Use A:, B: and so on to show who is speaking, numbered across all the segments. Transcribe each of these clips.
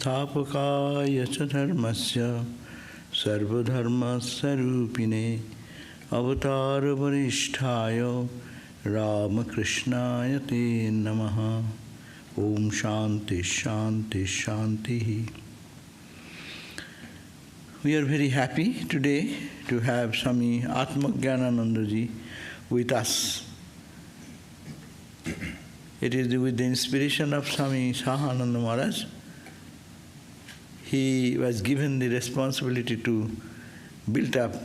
A: Thapakaya cha dharmasya sarvadharma sarupine avatar varishthayo Ramakrishnaya te namaha. Om Shanti Shanti Shanti. We are very happy today to have Swami Atmajnanananda ji with us. It is with the inspiration of Swami Sahananda Maharaj. He was given the responsibility to build up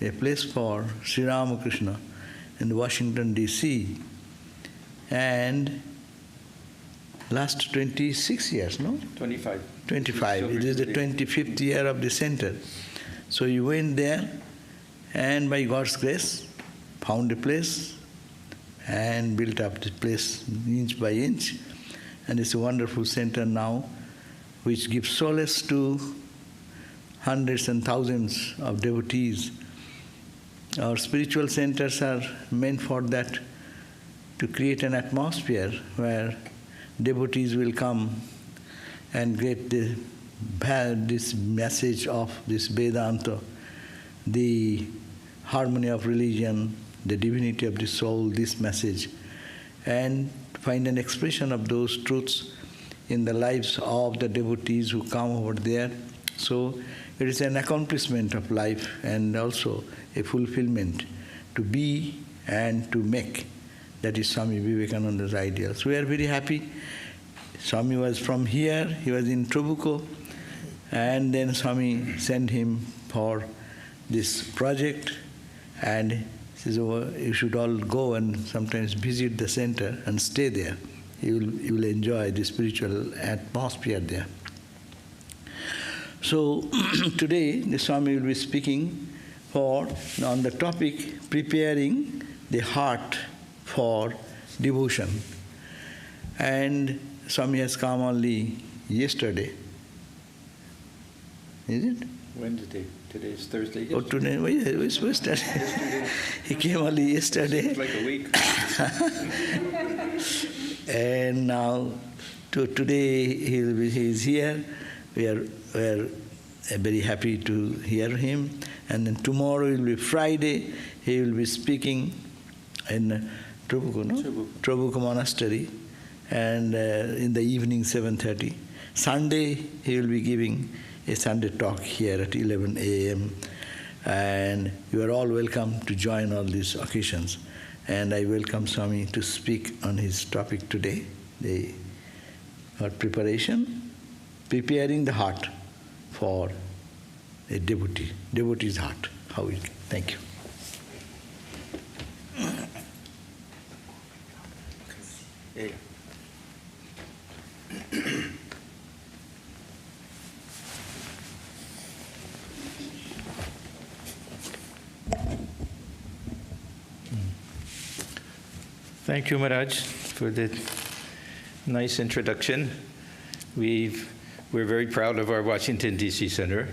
A: a place for Sri Ramakrishna in Washington, D.C. And last 26 years, no?
B: 25.
A: 25. It is the 25th year of the center. So you went there and by God's grace found a place and built up the place inch by inch. And it's a wonderful center now which gives solace to hundreds and thousands of devotees. Our spiritual centers are meant for that, to create an atmosphere where devotees will come and get this message of this Vedanta, the harmony of religion, the divinity of the soul, this message, and find an expression of those truths in the lives of the devotees who come over there. So it is an accomplishment of life and also a fulfillment to be and to make. That is Swami Vivekananda's ideal. So we are very happy. Swami was from here, he was in Trabuco, and then Swami sent him for this project, and he says, oh, you should all go and sometimes visit the center and stay there. You will enjoy the spiritual atmosphere there. So today the Swami will be speaking on the topic preparing the heart for devotion. And Swami has come only yesterday. Is it?
B: Wednesday. Today is Thursday.
A: Oh, today? Oh, yeah, it was yesterday. He came only yesterday.
B: It's like a week.
A: And now, today he is here. We are very happy to hear him. And then tomorrow will be Friday. He will be speaking in Trabuco, no? Trabuco Monastery. And in the evening, 7:30. Sunday, he will be giving a Sunday talk here at 11 a.m. And you are all welcome to join all these occasions. And I welcome Swami to speak on his topic today, the preparing the heart for a devotee's heart. Thank you.
B: Yeah. Thank you, Maharaj, for the nice introduction. We're very proud of our Washington, D.C. Center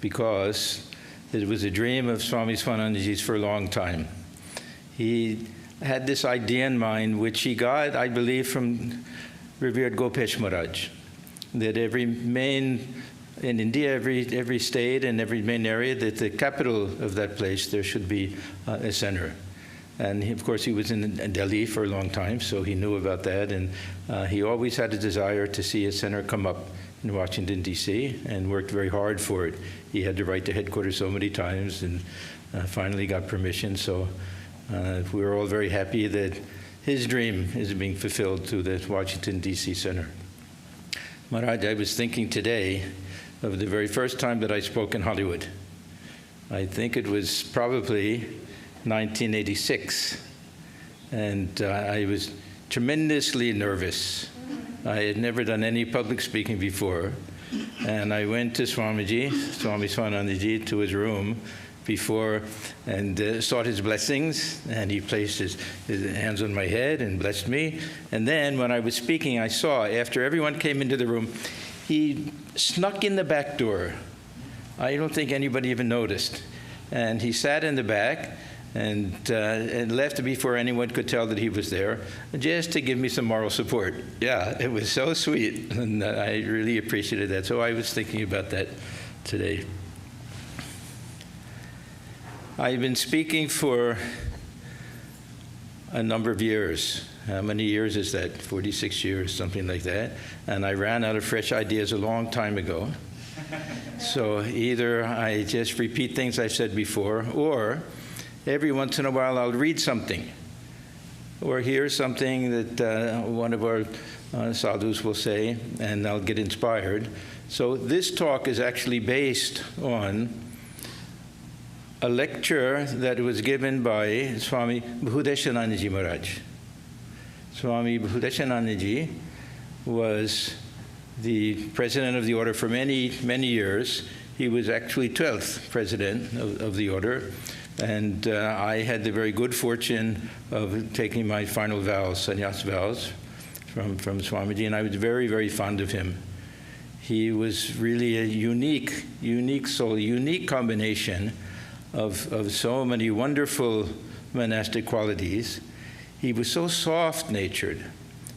B: because it was a dream of Swami Swanandaji's for a long time. He had this idea in mind, which he got, I believe, from revered Gopesh Maharaj, that in India, every state and every main area, that the capital of that place, there should be a center. And of course, he was in Delhi for a long time, so he knew about that. And he always had a desire to see a center come up in Washington, D.C., and worked very hard for it. He had to write to headquarters so many times and finally got permission. So we were all very happy that his dream is being fulfilled through the Washington, D.C. Center. Maharaj, I was thinking today of the very first time that I spoke in Hollywood. I think it was probably 1986, and I was tremendously nervous. I had never done any public speaking before, and I went to Swami Swanandaji, to his room before and sought his blessings, and he placed his hands on my head and blessed me. And then when I was speaking, I saw, after everyone came into the room, he snuck in the back door. I don't think anybody even noticed. And he sat in the back, and left before anyone could tell that he was there, just to give me some moral support. Yeah, it was so sweet, and I really appreciated that. So I was thinking about that today. I've been speaking for a number of years. How many years is that? 46 years, something like that. And I ran out of fresh ideas a long time ago. So either I just repeat things I've said before, or every once in a while I'll read something, or hear something that one of our sadhus will say, and I'll get inspired. So this talk is actually based on a lecture that was given by Swami Bhudeshanandaji Maharaj. Swami Bhudeshanandaji was the president of the order for many, many years. He was actually 12th president of the order. And I had the very good fortune of taking my final vows, sannyas vows, from Swamiji, and I was very, very fond of him. He was really a unique soul, a unique combination of so many wonderful monastic qualities. He was so soft-natured,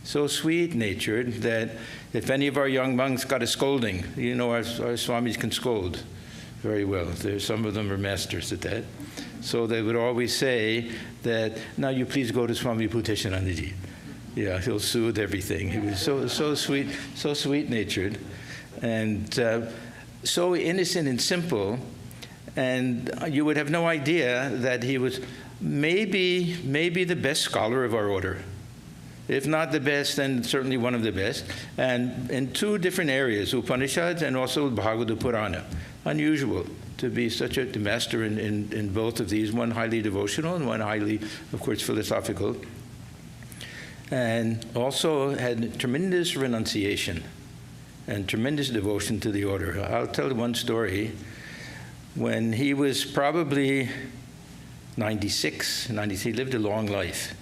B: so sweet-natured, that if any of our young monks got a scolding, you know, our Swamis can scold very well. Some of them are masters at that. So they would always say that, now you please go to Swami Bhudeshanandaji. Yeah, he'll soothe everything. He was so sweet, so sweet-natured, and so innocent and simple. And you would have no idea that he was maybe the best scholar of our order. If not the best, then certainly one of the best. And in two different areas, Upanishads and also Bhagavad Purana. Unusual to be such a master in both of these, one highly devotional and one highly, of course, philosophical. And also had tremendous renunciation and tremendous devotion to the order. I'll tell one story. When he was probably 96, he lived a long life.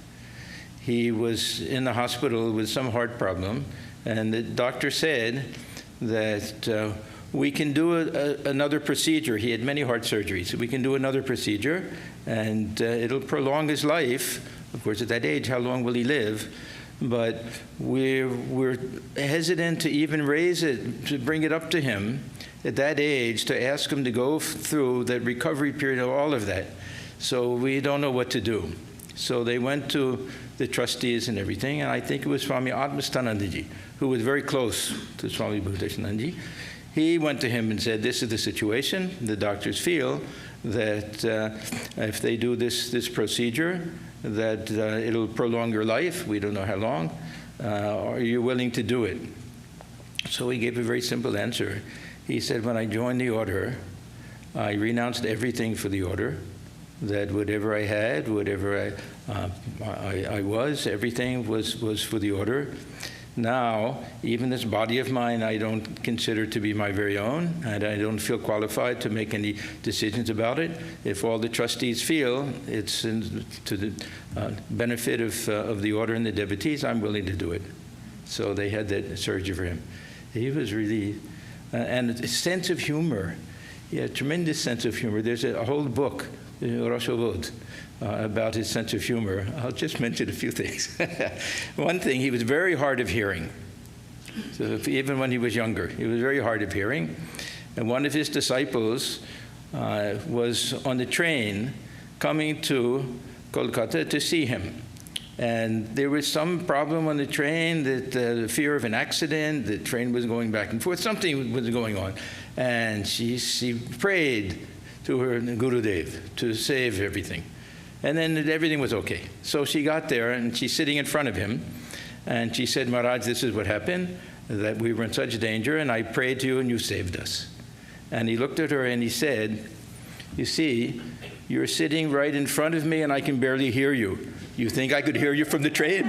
B: He was in the hospital with some heart problem, and the doctor said that we can do another procedure. He had many heart surgeries. We can do another procedure, and it'll prolong his life. Of course, at that age, how long will he live? But we're hesitant to even raise it, to bring it up to him at that age, to ask him to go through that recovery period of all of that. So we don't know what to do. So they went to the trustees and everything, and I think it was Swami Atmajnanananda, who was very close to Swami Bhudeshanandaji. He went to him and said, this is the situation. The doctors feel that if they do this procedure, that it'll prolong your life. We don't know how long. Are you willing to do it? So he gave a very simple answer. He said, when I joined the order, I renounced everything for the order, that whatever I had, whatever I was, everything was for the order. Now, even this body of mine, I don't consider to be my very own, and I don't feel qualified to make any decisions about it. If all the trustees feel it's to the benefit of the order and the devotees, I'm willing to do it. So they had that surgery for him. He was really, and a sense of humor. He had a tremendous sense of humor. There's a whole book, Roshavod, about his sense of humor. I'll just mention a few things. One thing, he was very hard of hearing. So even when he was younger, he was very hard of hearing. And one of his disciples was on the train coming to Kolkata to see him. And there was some problem on the train, that the fear of an accident, the train was going back and forth, something was going on. And she prayed to her Gurudev to save everything. And then everything was okay. So she got there, and she's sitting in front of him, and she said, Maharaj, this is what happened, that we were in such danger, and I prayed to you, and you saved us. And he looked at her, and he said, you see, you're sitting right in front of me, and I can barely hear you. You think I could hear you from the train?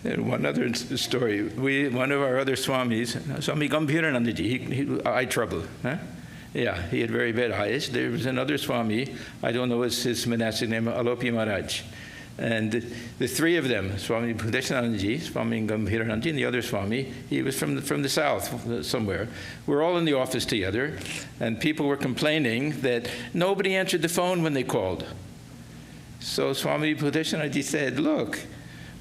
B: And one other story. One of our other Swamis, Swami Gambhiranandaji, he eye trouble. Huh? Yeah, he had very bad eyes. There was another Swami, I don't know his monastic name, Alopi Maharaj. And the three of them, Swami Bhudeshanandaji, Swami Gambhiranandaji, and the other Swami, he was from the south somewhere. We're all in the office together, and people were complaining that nobody answered the phone when they called. So Swami Bhudeshanandaji said, look,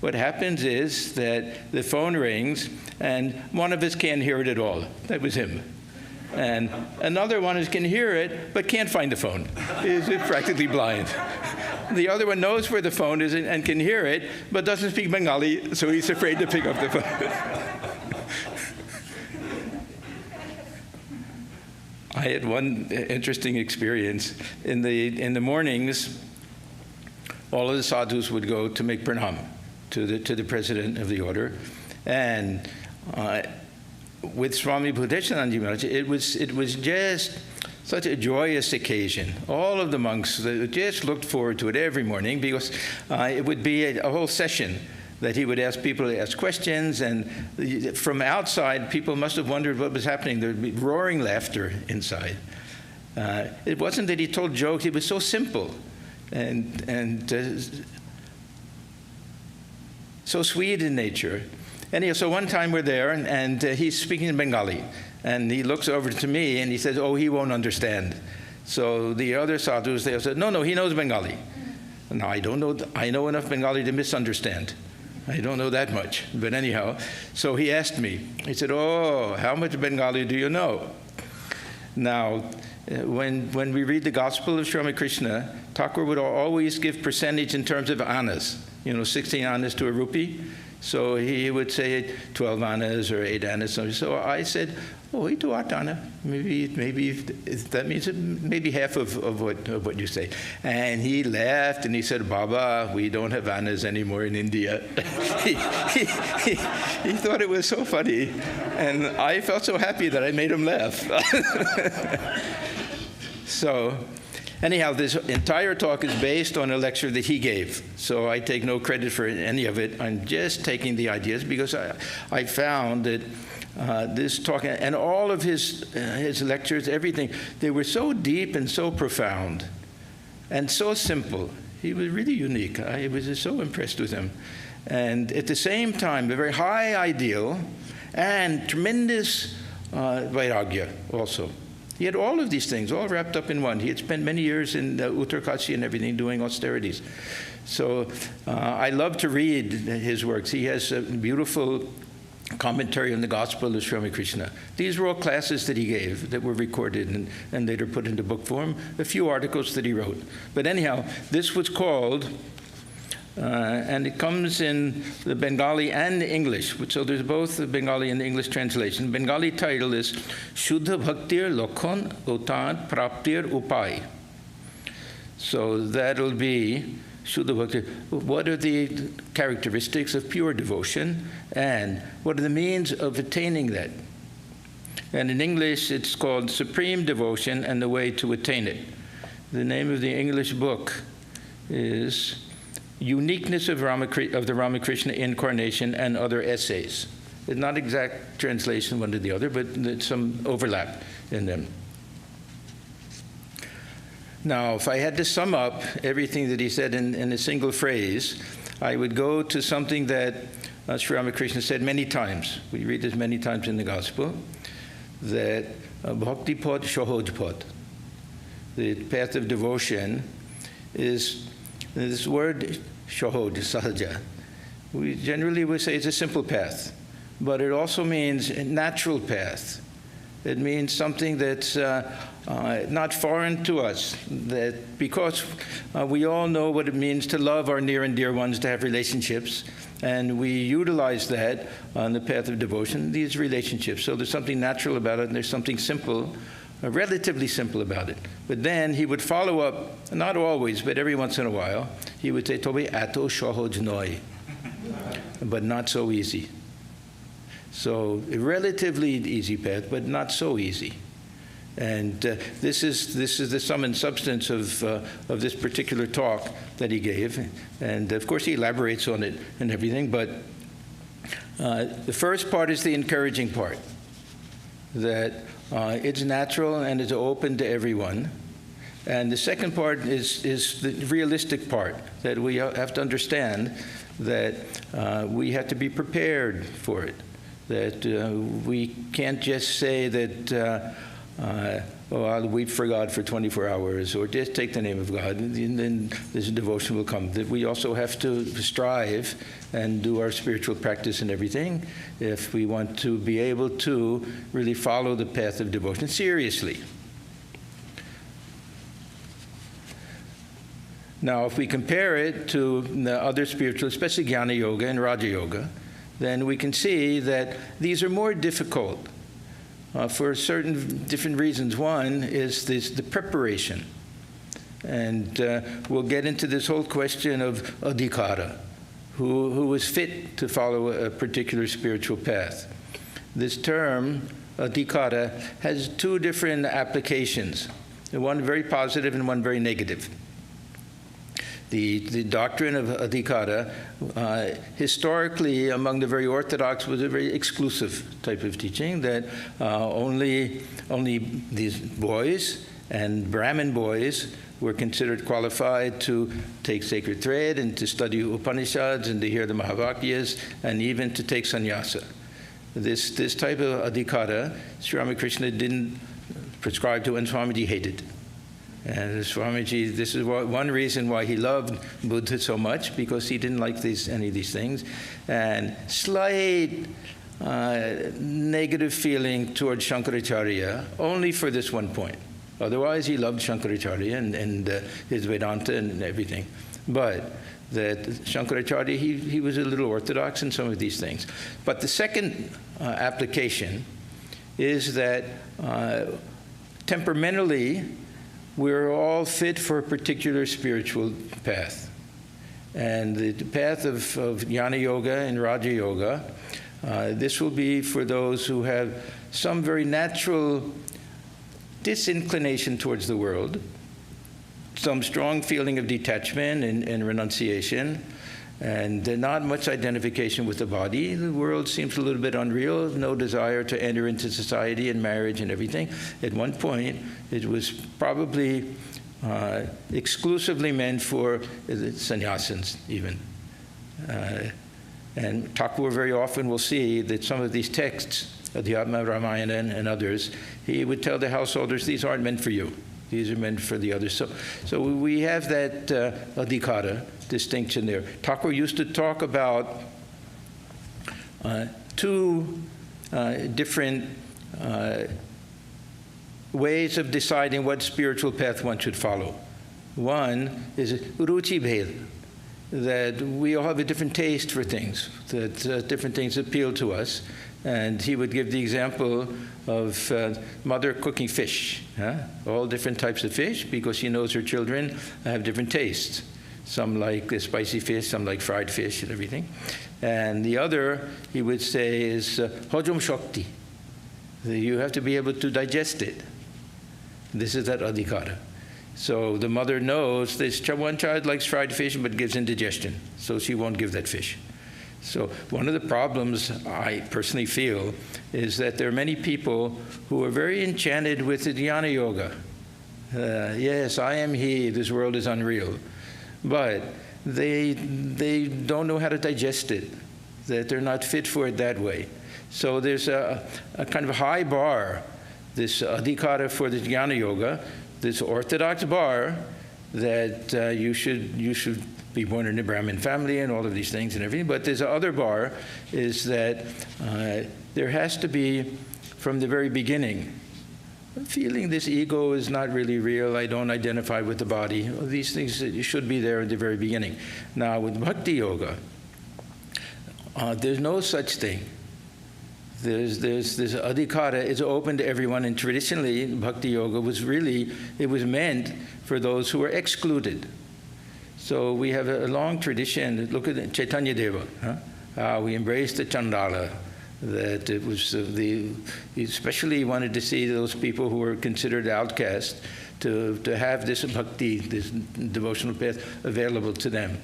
B: what happens is that the phone rings, and one of us can't hear it at all. That was him. And another one can hear it, but can't find the phone. He's practically blind. The other one knows where the phone is and can hear it, but doesn't speak Bengali, so he's afraid to pick up the phone. I had one interesting experience. In the mornings, all of the sadhus would go to make pranam to the president of the order, and with Swami Bhudeshanandaji Maharaj, it was just such a joyous occasion. All of the monks just looked forward to it every morning, because it would be a whole session that he would ask people to ask questions, and from outside, people must have wondered what was happening. There would be roaring laughter inside. It wasn't that he told jokes, it was so simple and so sweet in nature. Anyhow, so one time we're there, and he's speaking in Bengali, and he looks over to me, and he says, oh, he won't understand. So the other sadhus, they said, no, he knows Bengali. Now, I don't know, I know enough Bengali to misunderstand. I don't know that much, but anyhow. So he asked me, he said, oh, how much Bengali do you know? Now, when we read the Gospel of Sri Ramakrishna, Thakur would always give percentage in terms of annas, 16 annas to a rupee. So he would say 12 annas or 8 annas. So I said, oh, 8 to 8 anna. Maybe that means maybe half of what you say. And he laughed and he said, Baba, we don't have annas anymore in India. he thought it was so funny. And I felt so happy that I made him laugh. So anyhow, this entire talk is based on a lecture that he gave. So I take no credit for any of it. I'm just taking the ideas because I found that this talk and all of his lectures, everything, they were so deep and so profound and so simple. He was really unique. I was just so impressed with him. And at the same time, a very high ideal and tremendous vairagya also. He had all of these things, all wrapped up in one. He had spent many years in Uttarkashi and everything doing austerities. So I love to read his works. He has a beautiful commentary on the Gospel of Sri Ramakrishna. These were all classes that he gave that were recorded and later put into book form, a few articles that he wrote. But anyhow, this was called, and it comes in the Bengali and the English. So there's both the Bengali and the English translation. The Bengali title is Shuddha Bhaktir Lokhon Utad Praptir Upai. So that'll be Shuddha Bhaktir. What are the characteristics of pure devotion, and what are the means of attaining that? And in English, it's called Supreme Devotion and the Way to Attain It. The name of the English book is Uniqueness of the Ramakrishna Incarnation and Other Essays. It's not exact translation one to the other, but there's some overlap in them. Now, if I had to sum up everything that he said in a single phrase, I would go to something that Sri Ramakrishna said many times. We read this many times in the Gospel, that Bhakti Pod Shohoj Pod, the path of devotion, is this word shohod, sahaja. We generally would say it's a simple path, but it also means a natural path. It means something that's not foreign to us, that because we all know what it means to love our near and dear ones, to have relationships, and we utilize that on the path of devotion, these relationships. So there's something natural about it, and there's something simple, relatively simple about it. But then he would follow up, not always, but every once in a while, he would say, Tobe ato shohoj noi, but not so easy. So a relatively easy path, but not so easy. And this is the sum and substance of this particular talk that he gave. And of course he elaborates on it and everything, but the first part is the encouraging part, that it's natural and it's open to everyone. And the second part is the realistic part, that we have to understand that we have to be prepared for it, that we can't just say that, oh, I'll weep for God for 24 hours, or just take the name of God, and then this devotion will come. That we also have to strive and do our spiritual practice and everything if we want to be able to really follow the path of devotion seriously. Now, if we compare it to the other spiritual, especially Jnana Yoga and Raja Yoga, then we can see that these are more difficult for certain different reasons. One is the preparation. And we'll get into this whole question of adhikara, who is fit to follow a particular spiritual path. This term, adhikara, has two different applications, one very positive and one very negative. The doctrine of adhikara, historically among the very orthodox, was a very exclusive type of teaching, that only these boys and Brahmin boys were considered qualified to take sacred thread and to study Upanishads and to hear the Mahavakyas and even to take sannyasa. This type of adhikara, Sri Ramakrishna didn't prescribe to, and Swamiji hated. And Swamiji, this is one reason why he loved Buddha so much, because he didn't like any of these things. And slight negative feeling towards Shankaracharya, only for this one point. Otherwise, he loved Shankaracharya and his Vedanta and everything. But that Shankaracharya, he was a little orthodox in some of these things. But the second application is that temperamentally, we're all fit for a particular spiritual path. And the path of Jnana Yoga and Raja Yoga, this will be for those who have some very natural disinclination towards the world, some strong feeling of detachment and renunciation, and not much identification with the body. The world seems a little bit unreal, no desire to enter into society and marriage and everything. At one point, it was probably exclusively meant for sannyasins even. And Thakur very often will see that some of these texts, Adhyatma Ramayana and others, he would tell the householders, these aren't meant for you. These are meant for the others. So we have that adhikara distinction there. Thakur used to talk about two different ways of deciding what spiritual path one should follow. One is ruchi bheda, that we all have a different taste for things, that different things appeal to us. And he would give the example of mother cooking fish, all different types of fish, because she knows her children have different tastes. Some like spicy fish, some like fried fish and everything. And the other, he would say, is hojam shakti. You have to be able to digest it. This is that adhikara. So the mother knows this one child likes fried fish but gives indigestion, so she won't give that fish. So one of the problems I personally feel is that there are many people who are very enchanted with the Jnana Yoga. Yes, I am he, this world is unreal. But they don't know how to digest it, that they're not fit for it that way. So there's a kind of high bar, this adhikara for the Jnana Yoga, this orthodox bar that you should be born in a Brahmin family and all of these things and everything. But there's other bar is that there has to be, from the very beginning, feeling this ego is not really real, I don't identify with the body. These things should be there at the very beginning. Now with Bhakti Yoga, there's no such thing. There's this adhikara is open to everyone, and traditionally Bhakti Yoga was meant for those who were excluded. So we have a long tradition. Look at Chaitanya Deva. We embraced the Chandala. That it was he especially wanted to see those people who were considered outcasts to have this bhakti, this devotional path available to them.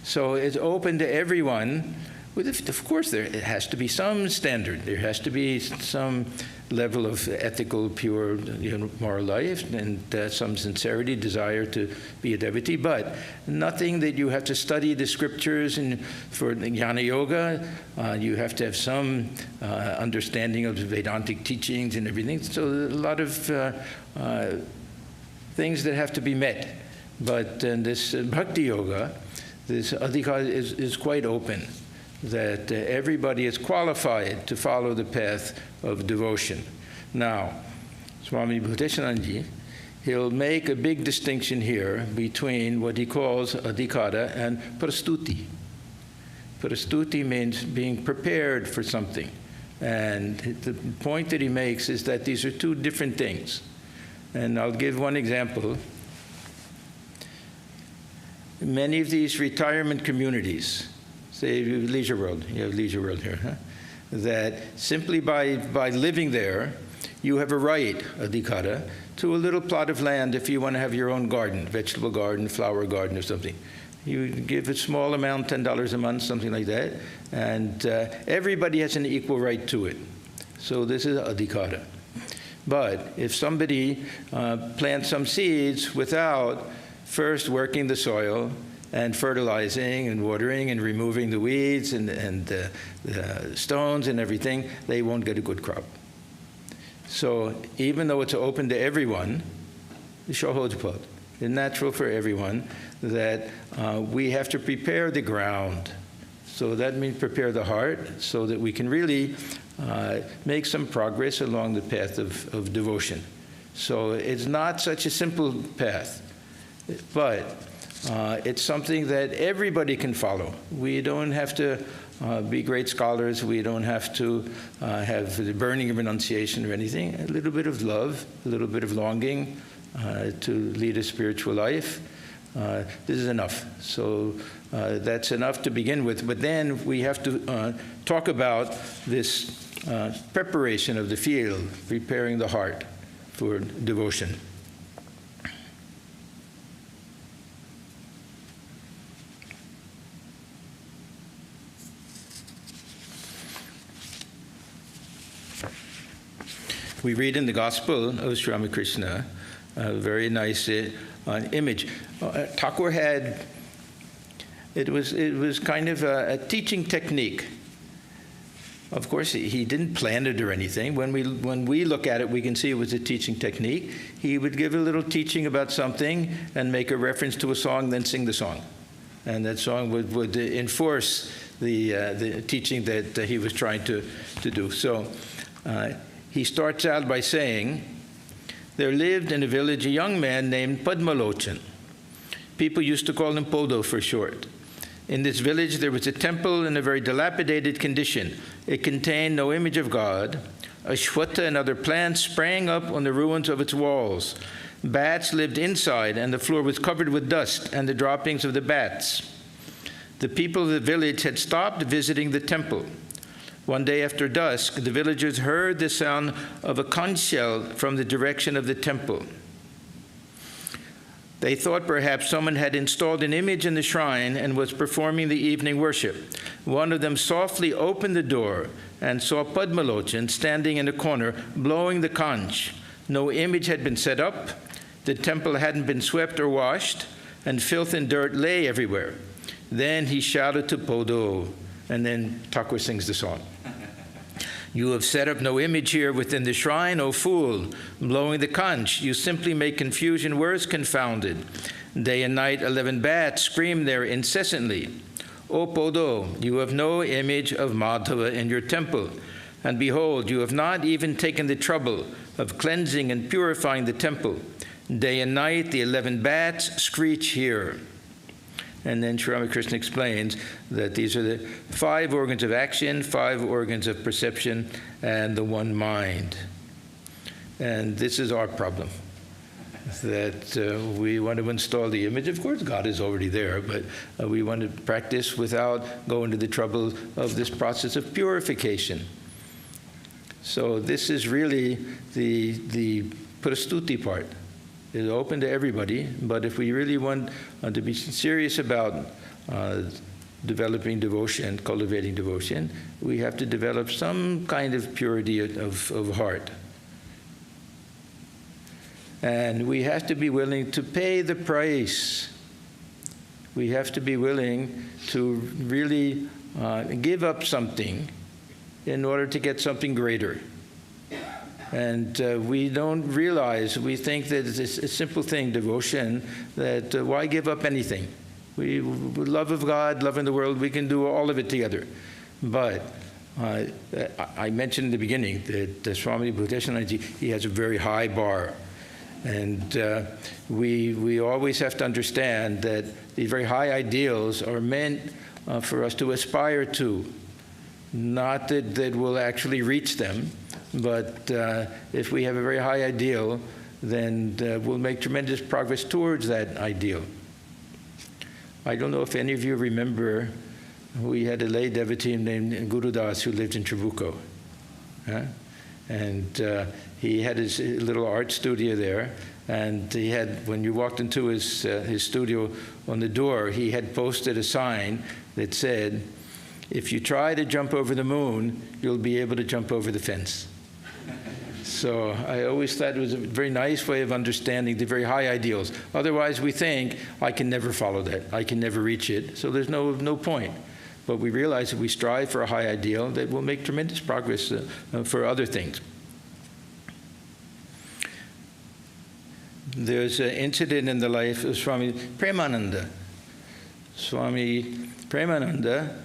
B: So it's open to everyone, Of course, it has to be some standard. There has to be some level of ethical, pure, moral life, and some sincerity, desire to be a devotee. But nothing that you have to study the scriptures, and for jnana yoga, you have to have some understanding of the Vedantic teachings and everything. So a lot of things that have to be met. But in this bhakti yoga, this adhikar is quite open, that everybody is qualified to follow the path of devotion. Now, Swami Bhuteshananji, he'll make a big distinction here between what he calls adhikara and prastuti. Prastuti means being prepared for something. And the point that he makes is that these are two different things. And I'll give one example. Many of these retirement communities, say Leisure World, you have Leisure World here, huh? That simply by living there, you have a right, adhikara, to a little plot of land if you want to have your own garden, vegetable garden, flower garden or something. You give a small amount, $10 a month, something like that, and everybody has an equal right to it. So this is adhikara. But if somebody plants some seeds without first working the soil and fertilizing and watering and removing the weeds and the stones and everything, they won't get a good crop. So even though it's open to everyone, it's natural for everyone that we have to prepare the ground. So that means prepare the heart so that we can really make some progress along the path of devotion. So it's not such a simple path, but it's something that everybody can follow. We don't have to be great scholars. We don't have to have the burning of renunciation or anything. A little bit of love, a little bit of longing to lead a spiritual life. This is enough. So that's enough to begin with. But then we have to talk about this preparation of the field, preparing the heart for devotion. We read in the Gospel of Sri Ramakrishna a very nice image. Thakur had, it was kind of a teaching technique. Of course, he didn't plan it or anything. When we look at it, we can see it was a teaching technique. He would give a little teaching about something and make a reference to a song, then sing the song. And that song would enforce the teaching that he was trying to do. So he starts out by saying, there lived in a village a young man named Padmalochan. People used to call him Podo for short. In this village, there was a temple in a very dilapidated condition. It contained no image of God. Ashwatha and other plants sprang up on the ruins of its walls. Bats lived inside, and the floor was covered with dust and the droppings of the bats. The people of the village had stopped visiting the temple. One day after dusk, the villagers heard the sound of a conch shell from the direction of the temple. They thought perhaps someone had installed an image in the shrine and was performing the evening worship. One of them softly opened the door and saw Padmalochan standing in a corner, blowing the conch. No image had been set up, the temple hadn't been swept or washed, and filth and dirt lay everywhere. Then he shouted to Podo, and then Thakur sings the song. You have set up no image here within the shrine, O fool, blowing the conch. You simply make confusion worse confounded. Day and night 11 bats scream there incessantly. O Podo, you have no image of Madhava in your temple. And behold, you have not even taken the trouble of cleansing and purifying the temple. Day and night the 11 bats screech here. And then Sri Ramakrishna explains that these are the 5 organs of action, 5 organs of perception, and the one mind. And this is our problem, that we want to install the image. Of course, God is already there, but we want to practice without going to the trouble of this process of purification. So this is really the prastuti part. It's open to everybody, but if we really want to be serious about developing devotion, cultivating devotion, we have to develop some kind of purity of heart. And we have to be willing to pay the price. We have to be willing to really give up something in order to get something greater. And we don't realize, we think that it's a simple thing, devotion, that why give up anything? We love of God, love in the world, we can do all of it together. But I mentioned in the beginning that Swami Bhuteshanandaji, he has a very high bar. And we always have to understand that these very high ideals are meant for us to aspire to. Not that we'll actually reach them, but if we have a very high ideal, then we'll make tremendous progress towards that ideal. I don't know if any of you remember, we had a lay devotee named Guru Das who lived in Trabuco. And he had his little art studio there, and he had, when you walked into his studio, on the door, he had posted a sign that said, "If you try to jump over the moon, you'll be able to jump over the fence." So I always thought it was a very nice way of understanding the very high ideals. Otherwise, we think, I can never follow that, I can never reach it, so there's no point. But we realize if we strive for a high ideal, that we'll make tremendous progress for other things. There's an incident in the life of Swami Premananda. Swami Premananda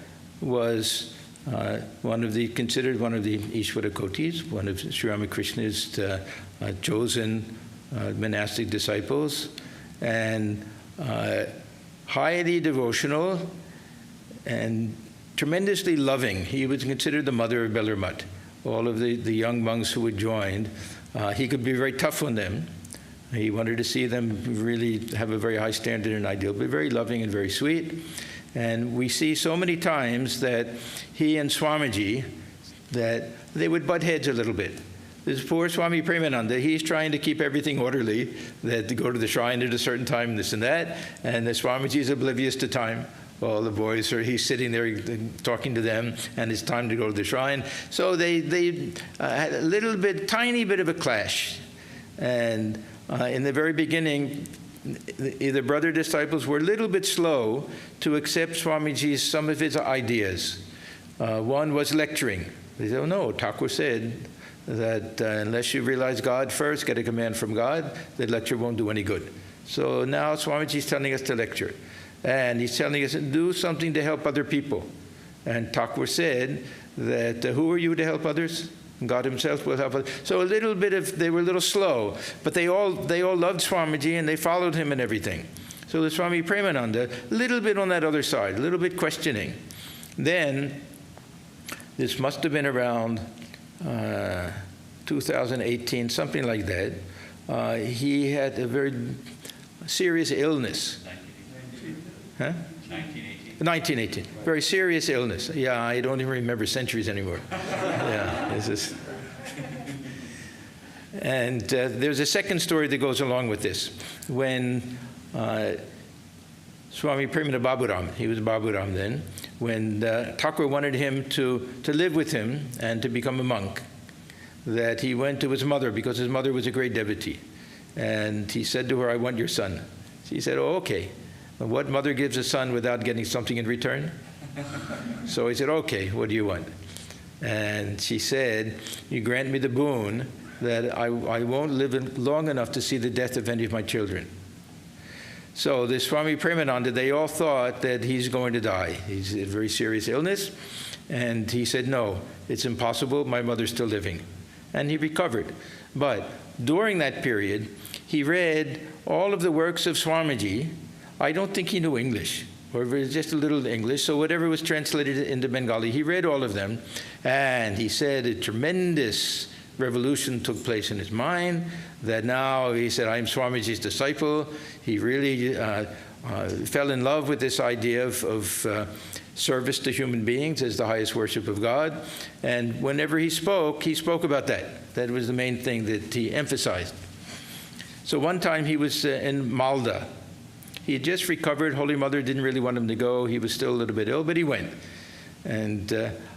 B: was considered one of the Ishvara Kotis, one of Sri Ramakrishna's chosen monastic disciples, and highly devotional and tremendously loving. He was considered the mother of Bellarmut. All of the young monks who had joined, he could be very tough on them. He wanted to see them really have a very high standard and ideal, but very loving and very sweet. And we see so many times that he and Swamiji, that they would butt heads a little bit. This poor Swami Premananda, he's trying to keep everything orderly, that to go to the shrine at a certain time, this and that, and the Swamiji is oblivious to time. All the boys he's sitting there talking to them, and it's time to go to the shrine. So they had a tiny bit of a clash. And in the very beginning, the brother disciples were a little bit slow to accept some of his ideas. One was lecturing. They said, "Oh no, Thakur said that unless you realize God first, get a command from God, the lecture won't do any good." So now Swamiji is telling us to lecture. And he's telling us to do something to help other people. And Thakur said that, who are you to help others? God himself will help others. So they were a little slow, but they all loved Swamiji and they followed him and everything. So the Swami Premananda, a little bit on that other side, a little bit questioning. Then, this must have been around 2018, something like that. He had a very serious illness. 1918. Very serious illness. Yeah, I don't even remember centuries anymore. Yeah, and there's a second story that goes along with this. When Swami Premananda Baburam, he was Baburam then, when Thakur wanted him to live with him and to become a monk, that he went to his mother, because his mother was a great devotee. And he said to her, "I want your son." She said, "Oh, okay." What mother gives a son without getting something in return? So he said, "Okay, what do you want?" And she said, "You grant me the boon that I won't live long enough to see the death of any of my children." So the Swami Premananda, they all thought that he's going to die. He's a very serious illness. And he said, "No, it's impossible. My mother's still living." And he recovered. But during that period, he read all of the works of Swamiji. I don't think he knew English, or just a little English, so whatever was translated into Bengali, he read all of them, and he said a tremendous revolution took place in his mind, that now, he said, "I'm Swamiji's disciple." He really fell in love with this idea of service to human beings as the highest worship of God, and whenever he spoke about that. That was the main thing that he emphasized. So one time he was in Malda, He had just recovered. Holy Mother didn't really want him to go. He was still a little bit ill, but he went. And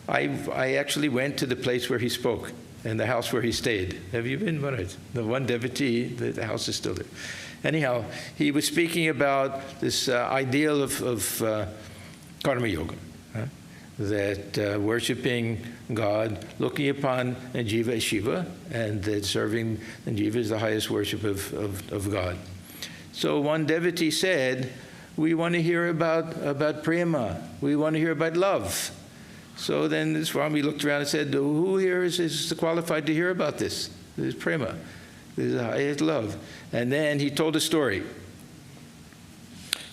B: I actually went to the place where he spoke and the house where he stayed. Have you been? The one devotee, the house is still there. Anyhow, he was speaking about this ideal of karma yoga, that worshiping God, looking upon Jiva as Shiva, and that serving Jiva is the highest worship of God. So one devotee said, we want to hear about prema. We want to hear about love. So then the Swami looked around and said, who here is qualified to hear about this? This is prema. This is the highest love. And then he told a story.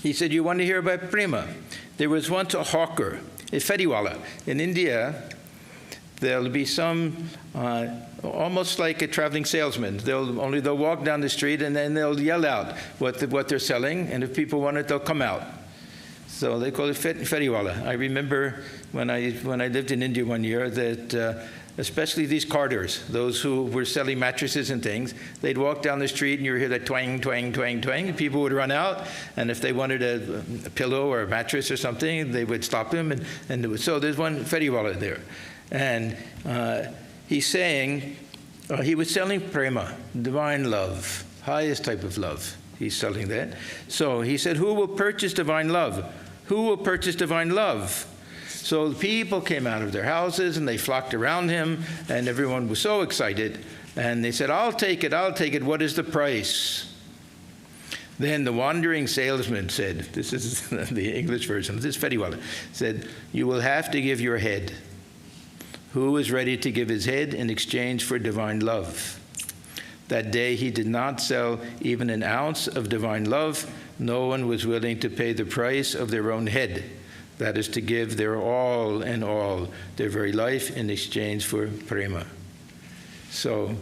B: He said, you want to hear about prema? There was once a hawker, a feriwala. In India, there'll be some, almost like a traveling salesman. They'll walk down the street and then they'll yell out what they're selling, and if people want it, they'll come out. So they call it feriwala. I remember when I lived in India one year that especially these carters, those who were selling mattresses and things, they'd walk down the street and you would hear that twang, twang, twang, twang. And people would run out, and if they wanted a pillow or a mattress or something, they would stop them. So there's one feriwala there. And he's saying, he was selling prema, divine love, highest type of love. He's selling that. So he said, who will purchase divine love? Who will purchase divine love? So the people came out of their houses and they flocked around him, and everyone was so excited. And they said, I'll take it, I'll take it. What is the price? Then the wandering salesman said, this is the English version, this is feriwala, said, you will have to give your head. Who is ready to give his head in exchange for divine love? That day he did not sell even an ounce of divine love. No one was willing to pay the price of their own head. That is to give their all and all, their very life, in exchange for prema. So,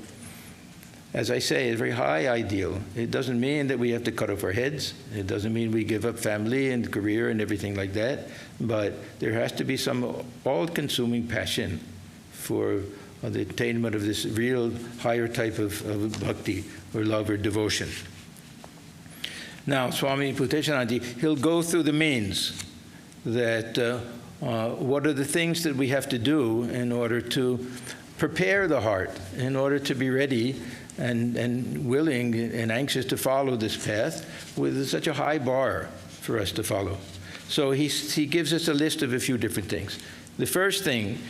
B: as I say, it's a very high ideal. It doesn't mean that we have to cut off our heads. It doesn't mean we give up family and career and everything like that. But there has to be some all-consuming passion for the attainment of this real higher type of bhakti or love or devotion. Now, Swami Puteshanananda, he'll go through the means that what are the things that we have to do in order to prepare the heart, in order to be ready and willing and anxious to follow this path with such a high bar for us to follow. So he gives us a list of a few different things. The first thing,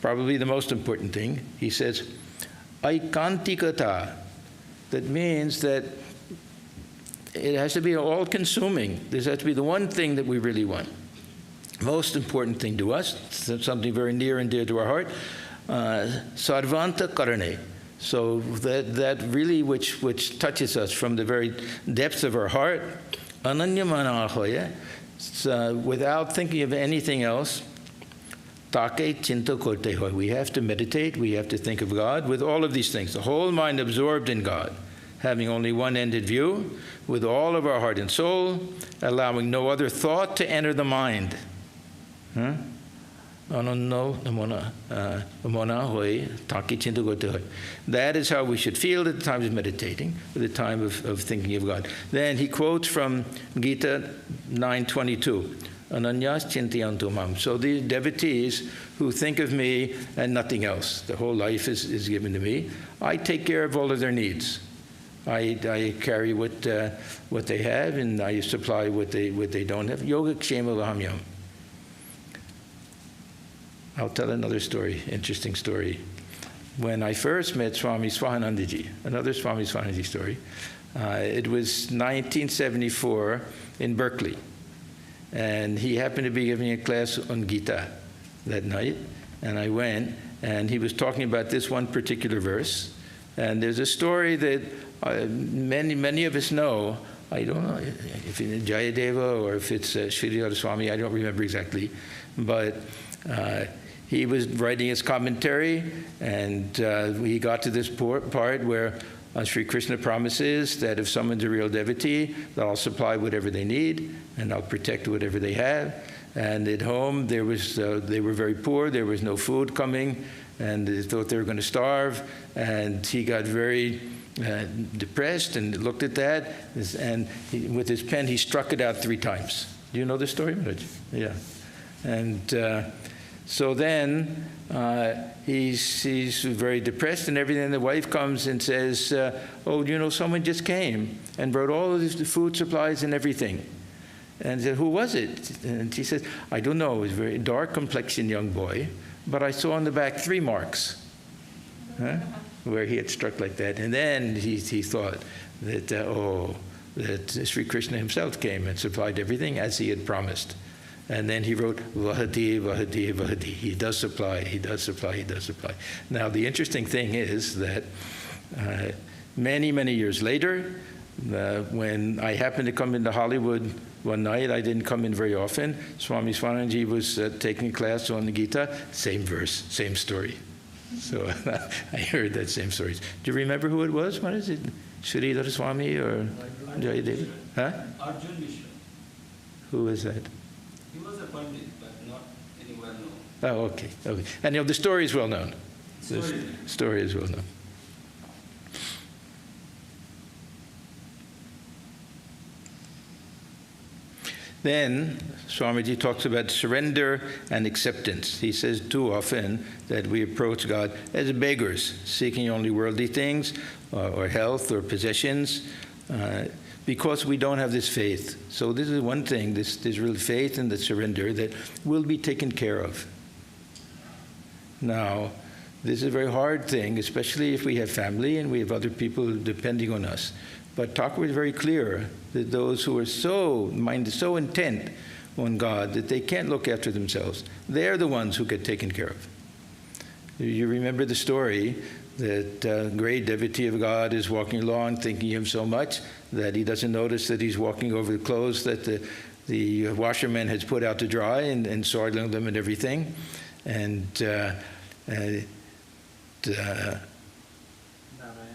B: probably the most important thing, he says, aikantikata. That means that it has to be all-consuming. This has to be the one thing that we really want. Most important thing to us, something very near and dear to our heart, sarvanta karane. So that really which touches us from the very depths of our heart, ananyamanahoya, without thinking of anything else, take chinta korte hoy. We have to meditate, we have to think of God with all of these things, the whole mind absorbed in God, having only one end in view, with all of our heart and soul, allowing no other thought to enter the mind. That is how we should feel at the time of meditating, at the time of thinking of God. Then he quotes from Gita 9:22, Ananyas chintayantu mam. So these devotees who think of me and nothing else, the whole life is given to me, I take care of all of their needs. I carry what they have, and I supply what they don't have. Yoga kshema vahamyam. I'll tell another story, interesting story. When I first met Swami Swahanandaji, another Swami Swahanandaji story, it was 1974 in Berkeley. And he happened to be giving a class on Gita that night. And I went, and he was talking about this one particular verse. And there's a story that many of us know. I don't know if it's Jayadeva or if it's Sri Swami, I don't remember exactly. But he was writing his commentary, and he got to this part where Sri Krishna promises that if someone's a real devotee, that I'll supply whatever they need, and I'll protect whatever they have. And at home, they were very poor. There was no food coming, and they thought they were going to starve. And he got very depressed and looked at that. And with his pen, he struck it out 3 times. Do you know the story, Maharaj? Yeah. And so then he's very depressed and everything. And the wife comes and says, oh, you know, someone just came and brought all of the food supplies and everything. And said, who was it? And she said, I don't know. It was a very dark complexion young boy, but I saw on the back 3 marks where he had struck like that. And then he thought that, that Sri Krishna himself came and supplied everything as he had promised. And then he wrote, Vahati, Vahati, Vahati. He does supply, he does supply, he does supply. Now, the interesting thing is that many, many years later, when I happened to come into Hollywood one night, I didn't come in very often, Swami Swananji was taking a class on the Gita, same verse, same story. So I heard that same story. Do you remember who it was? What is it? Sridhar Swami or Jayadev? Huh?
C: Arjun Mishra.
B: Who is that?
C: He was a Pandit, but not any well known.
B: Oh, okay. Okay. And you know, the story is well known. The story is well known. Then Swamiji talks about surrender and acceptance. He says too often that we approach God as beggars, seeking only worldly things or health or possessions because we don't have this faith. So this is one thing, this real faith and the surrender that will be taken care of. Now, this is a very hard thing, especially if we have family and we have other people depending on us. But Thakur was very clear that those who are so intent on God that they can't look after themselves, they're the ones who get taken care of. You remember the story that a great devotee of God is walking along thinking of so much that he doesn't notice that he's walking over the clothes that the washerman has put out to dry and soiling them and everything. And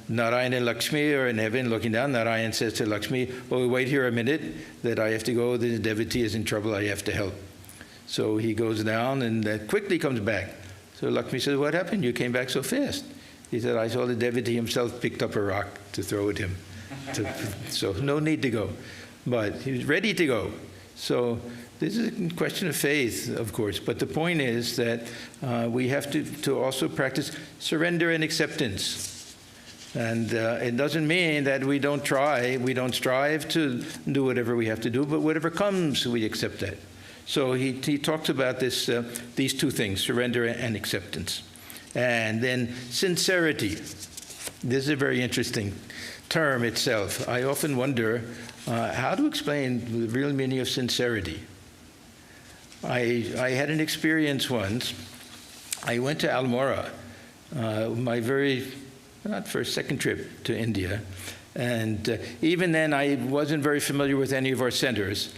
B: Narayana and Lakshmi are in heaven looking down. Narayan says to Lakshmi, oh, wait here a minute, that I have to go. The devotee is in trouble. I have to help. So he goes down and quickly comes back. So Lakshmi says, what happened? You came back so fast. He said, I saw the devotee himself picked up a rock to throw at him. So no need to go. But he was ready to go. So this is a question of faith, of course. But the point is that we have to also practice surrender and acceptance. And it doesn't mean that we don't try, we don't strive to do whatever we have to do, but whatever comes, we accept that. So he talks about this, these 2 things, surrender and acceptance. And then sincerity. This is a very interesting term itself. I often wonder how to explain the real meaning of sincerity. I had an experience once. I went to Almora, my second trip to India. And even then, I wasn't very familiar with any of our centers.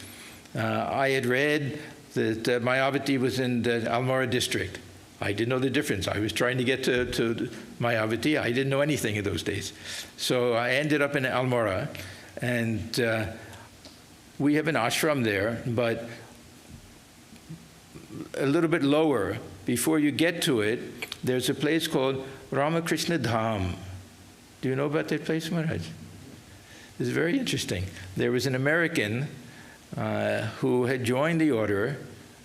B: I had read that Mayavati was in the Almora district. I didn't know the difference. I was trying to get to Mayavati. I didn't know anything in those days. So I ended up in Almora. And we have an ashram there, but a little bit lower, before you get to it, there's a place called Ramakrishna Dham. Do you know about that place, Maharaj? It's very interesting. There was an American who had joined the order,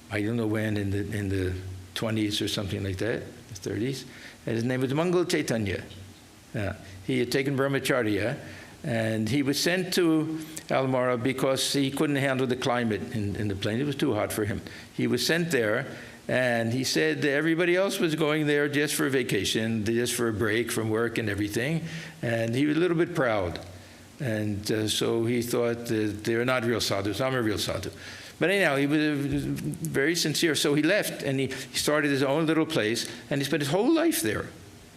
B: I don't know when, in the 20s or something like that, the 30s, and his name was Mangal Chaitanya. He had taken brahmacharya, and he was sent to Almora because he couldn't handle the climate in the plain. It was too hot for him. He was sent there, and he said that everybody else was going there just for a vacation, just for a break from work and everything, and he was a little bit proud. And so he thought that they're not real sadhus. I'm a real sadhu. But anyhow, he was very sincere. So he left, and he started his own little place, and he spent his whole life there.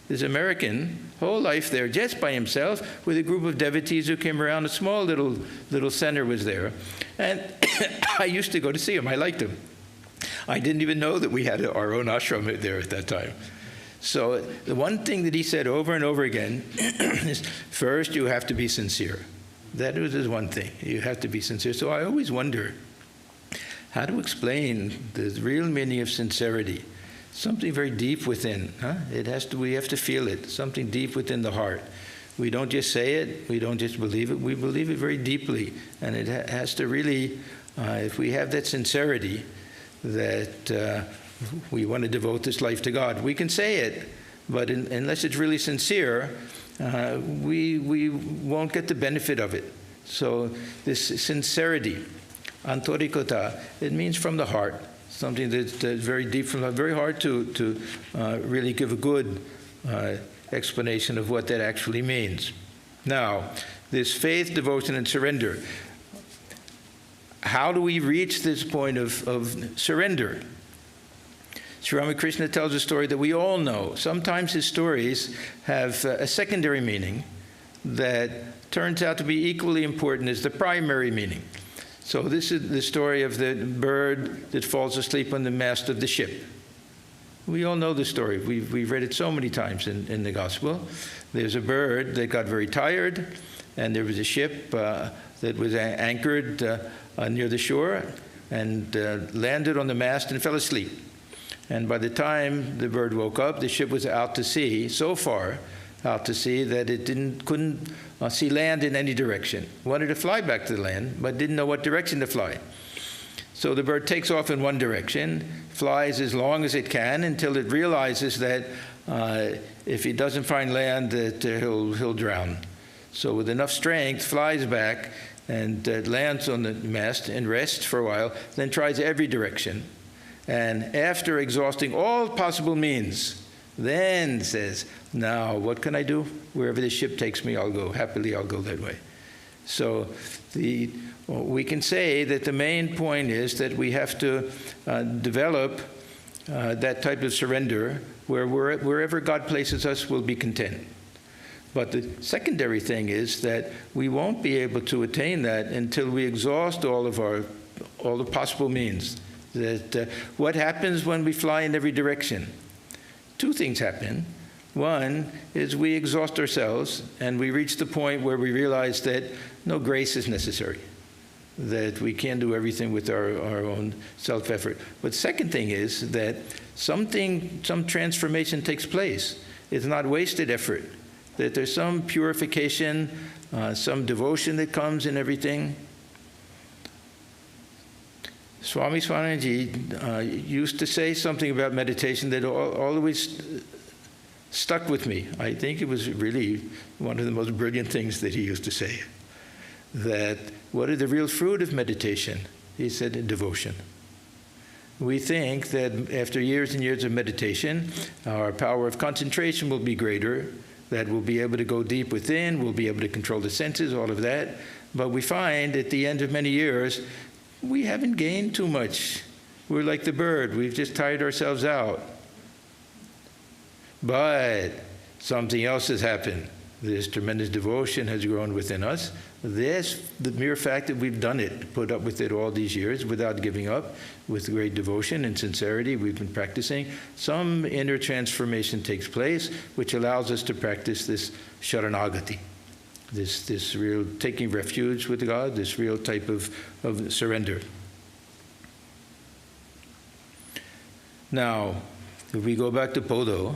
B: This American, whole life there, just by himself, with a group of devotees who came around. A small little center was there. And I used to go to see him. I liked him. I didn't even know that we had our own ashram there at that time. So the one thing that he said over and over again is, first, you have to be sincere. That was his one thing. You have to be sincere. So I always wonder, how to explain the real meaning of sincerity. Something very deep within. We have to feel it, something deep within the heart. We don't just say it, we don't just believe it, we believe it very deeply. And it has to really, if we have that sincerity that we want to devote this life to God, we can say it, but unless it's really sincere, we won't get the benefit of it. So this sincerity, antorikota, it means from the heart, something that's very deep from the heart, very hard to really give a good explanation of what that actually means. Now, this faith, devotion, and surrender. How do we reach this point of surrender? Sri Ramakrishna tells a story that we all know. Sometimes his stories have a secondary meaning that turns out to be equally important as the primary meaning. So this is the story of the bird that falls asleep on the mast of the ship. We all know the story. We've read it so many times in the Gospel. There's a bird that got very tired, and there was a ship that was anchored near the shore and landed on the mast and fell asleep. And by the time the bird woke up, the ship was out to sea, so far out to sea that it couldn't see land in any direction. Wanted to fly back to the land, but didn't know what direction to fly. So the bird takes off in one direction, flies as long as it can until it realizes that if it doesn't find land, that he'll drown. So with enough strength, flies back and lands on the mast and rests for a while, then tries every direction. And after exhausting all possible means, then says, now what can I do? Wherever the ship takes me, I'll go. Happily, I'll go that way. So we can say that the main point is that we have to develop that type of surrender where wherever God places us, we'll be content. But the secondary thing is that we won't be able to attain that until we exhaust all the possible means. That what happens when we fly in every direction? Two things happen. One is we exhaust ourselves and we reach the point where we realize that no grace is necessary, that we can't do everything with our own self-effort. But second thing is that some transformation takes place. It's not wasted effort, that there's some purification, some devotion that comes in everything. Swami Swananji used to say something about meditation that always stuck with me. I think it was really one of the most brilliant things that he used to say. That what are the real fruit of meditation? He said, devotion. We think that after years and years of meditation, our power of concentration will be greater, that we'll be able to go deep within, we'll be able to control the senses, all of that. But we find at the end of many years, we haven't gained too much. We're like the bird. We've just tired ourselves out. But something else has happened. This tremendous devotion has grown within us. The mere fact that we've done it, put up with it all these years without giving up, with great devotion and sincerity, we've been practicing, some inner transformation takes place, which allows us to practice this sharanagati. This real taking refuge with God, this real type of surrender. Now, if we go back to Podo,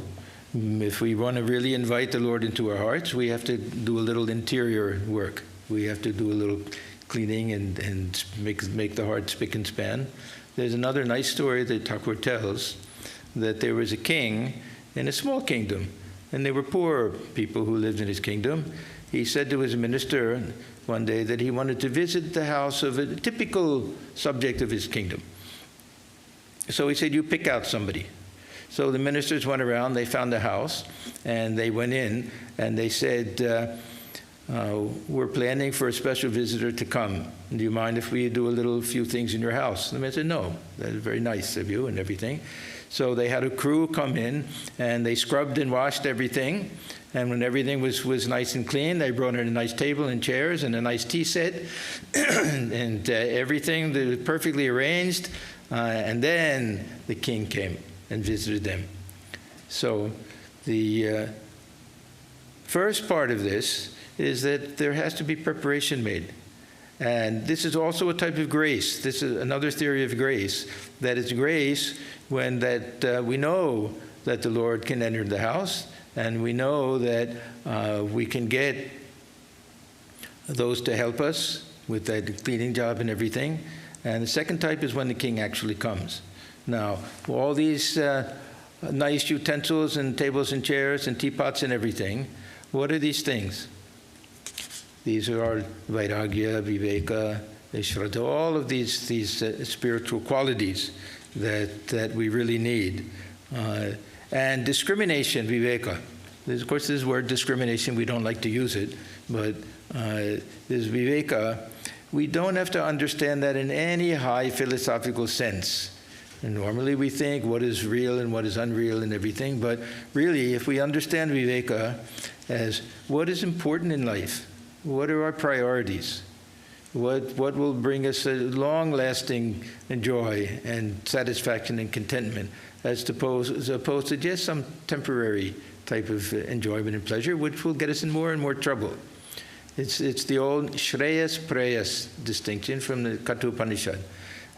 B: if we want to really invite the Lord into our hearts, we have to do a little interior work. We have to do a little cleaning and make the heart spick and span. There's another nice story that Thakur tells, that there was a king in a small kingdom, and they were poor people who lived in his kingdom. He said to his minister one day that he wanted to visit the house of a typical subject of his kingdom. So he said, you pick out somebody. So the ministers went around, they found the house, and they went in, and they said, we're planning for a special visitor to come. Do you mind if we do a few things in your house? And the man said, no, that's very nice of you and everything. So they had a crew come in, and they scrubbed and washed everything. And when everything was nice and clean, they brought in a nice table and chairs and a nice tea set, and everything was perfectly arranged. And then the king came and visited them. So the first part of this is that there has to be preparation made. And this is also a type of grace. This is another theory of grace, that it's grace when that we know that the Lord can enter the house, and we know that we can get those to help us with that cleaning job and everything. And the second type is when the king actually comes. Now, all these nice utensils and tables and chairs and teapots and everything, what are these things? These are vairagya, viveka, shraddha, all of these spiritual qualities that we really need. And discrimination, viveka. Of course, this word discrimination, we don't like to use it, but this viveka, we don't have to understand that in any high philosophical sense. And normally we think what is real and what is unreal and everything, but really if we understand viveka as what is important in life, what are our priorities, what will bring us a long-lasting joy and satisfaction and contentment, as opposed to just some temporary type of enjoyment and pleasure, which will get us in more and more trouble. It's the old Shreyas Preyas distinction from the Kathopanishad.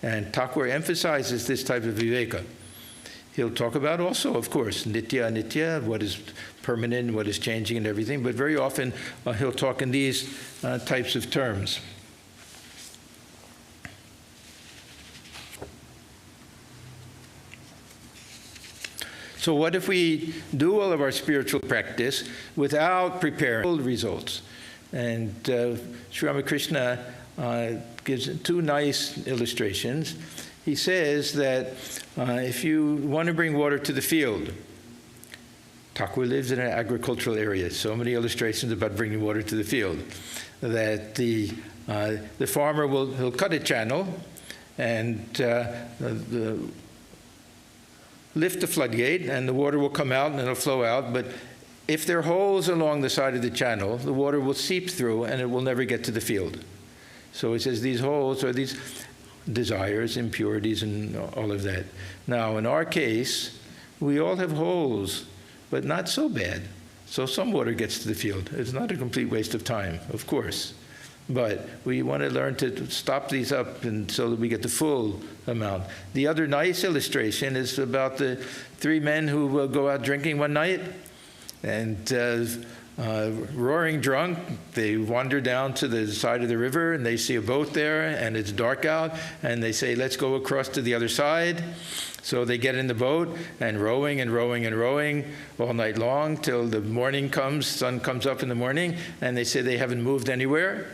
B: And Thakur emphasizes this type of viveka. He'll talk about also, of course, nitya, anitya, what is permanent, what is changing and everything, but very often he'll talk in these types of terms. So what if we do all of our spiritual practice without preparing results? And Sri Ramakrishna gives two nice illustrations. He says that if you want to bring water to the field, Thakur lives in an agricultural area, so many illustrations about bringing water to the field, that the farmer he'll cut a channel and lift the floodgate, and the water will come out and it'll flow out, but if there are holes along the side of the channel, the water will seep through and it will never get to the field. So he says these holes are these desires, impurities, and all of that. Now, in our case, we all have holes, but not so bad. So some water gets to the field. It's not a complete waste of time, of course. But we want to learn to stop these up and so that we get the full amount. The other nice illustration is about the three men who go out drinking one night, and roaring drunk, they wander down to the side of the river and they see a boat there and it's dark out, and they say, let's go across to the other side. So they get in the boat and rowing and rowing and rowing all night long till the morning comes, sun comes up in the morning, and they say they haven't moved anywhere.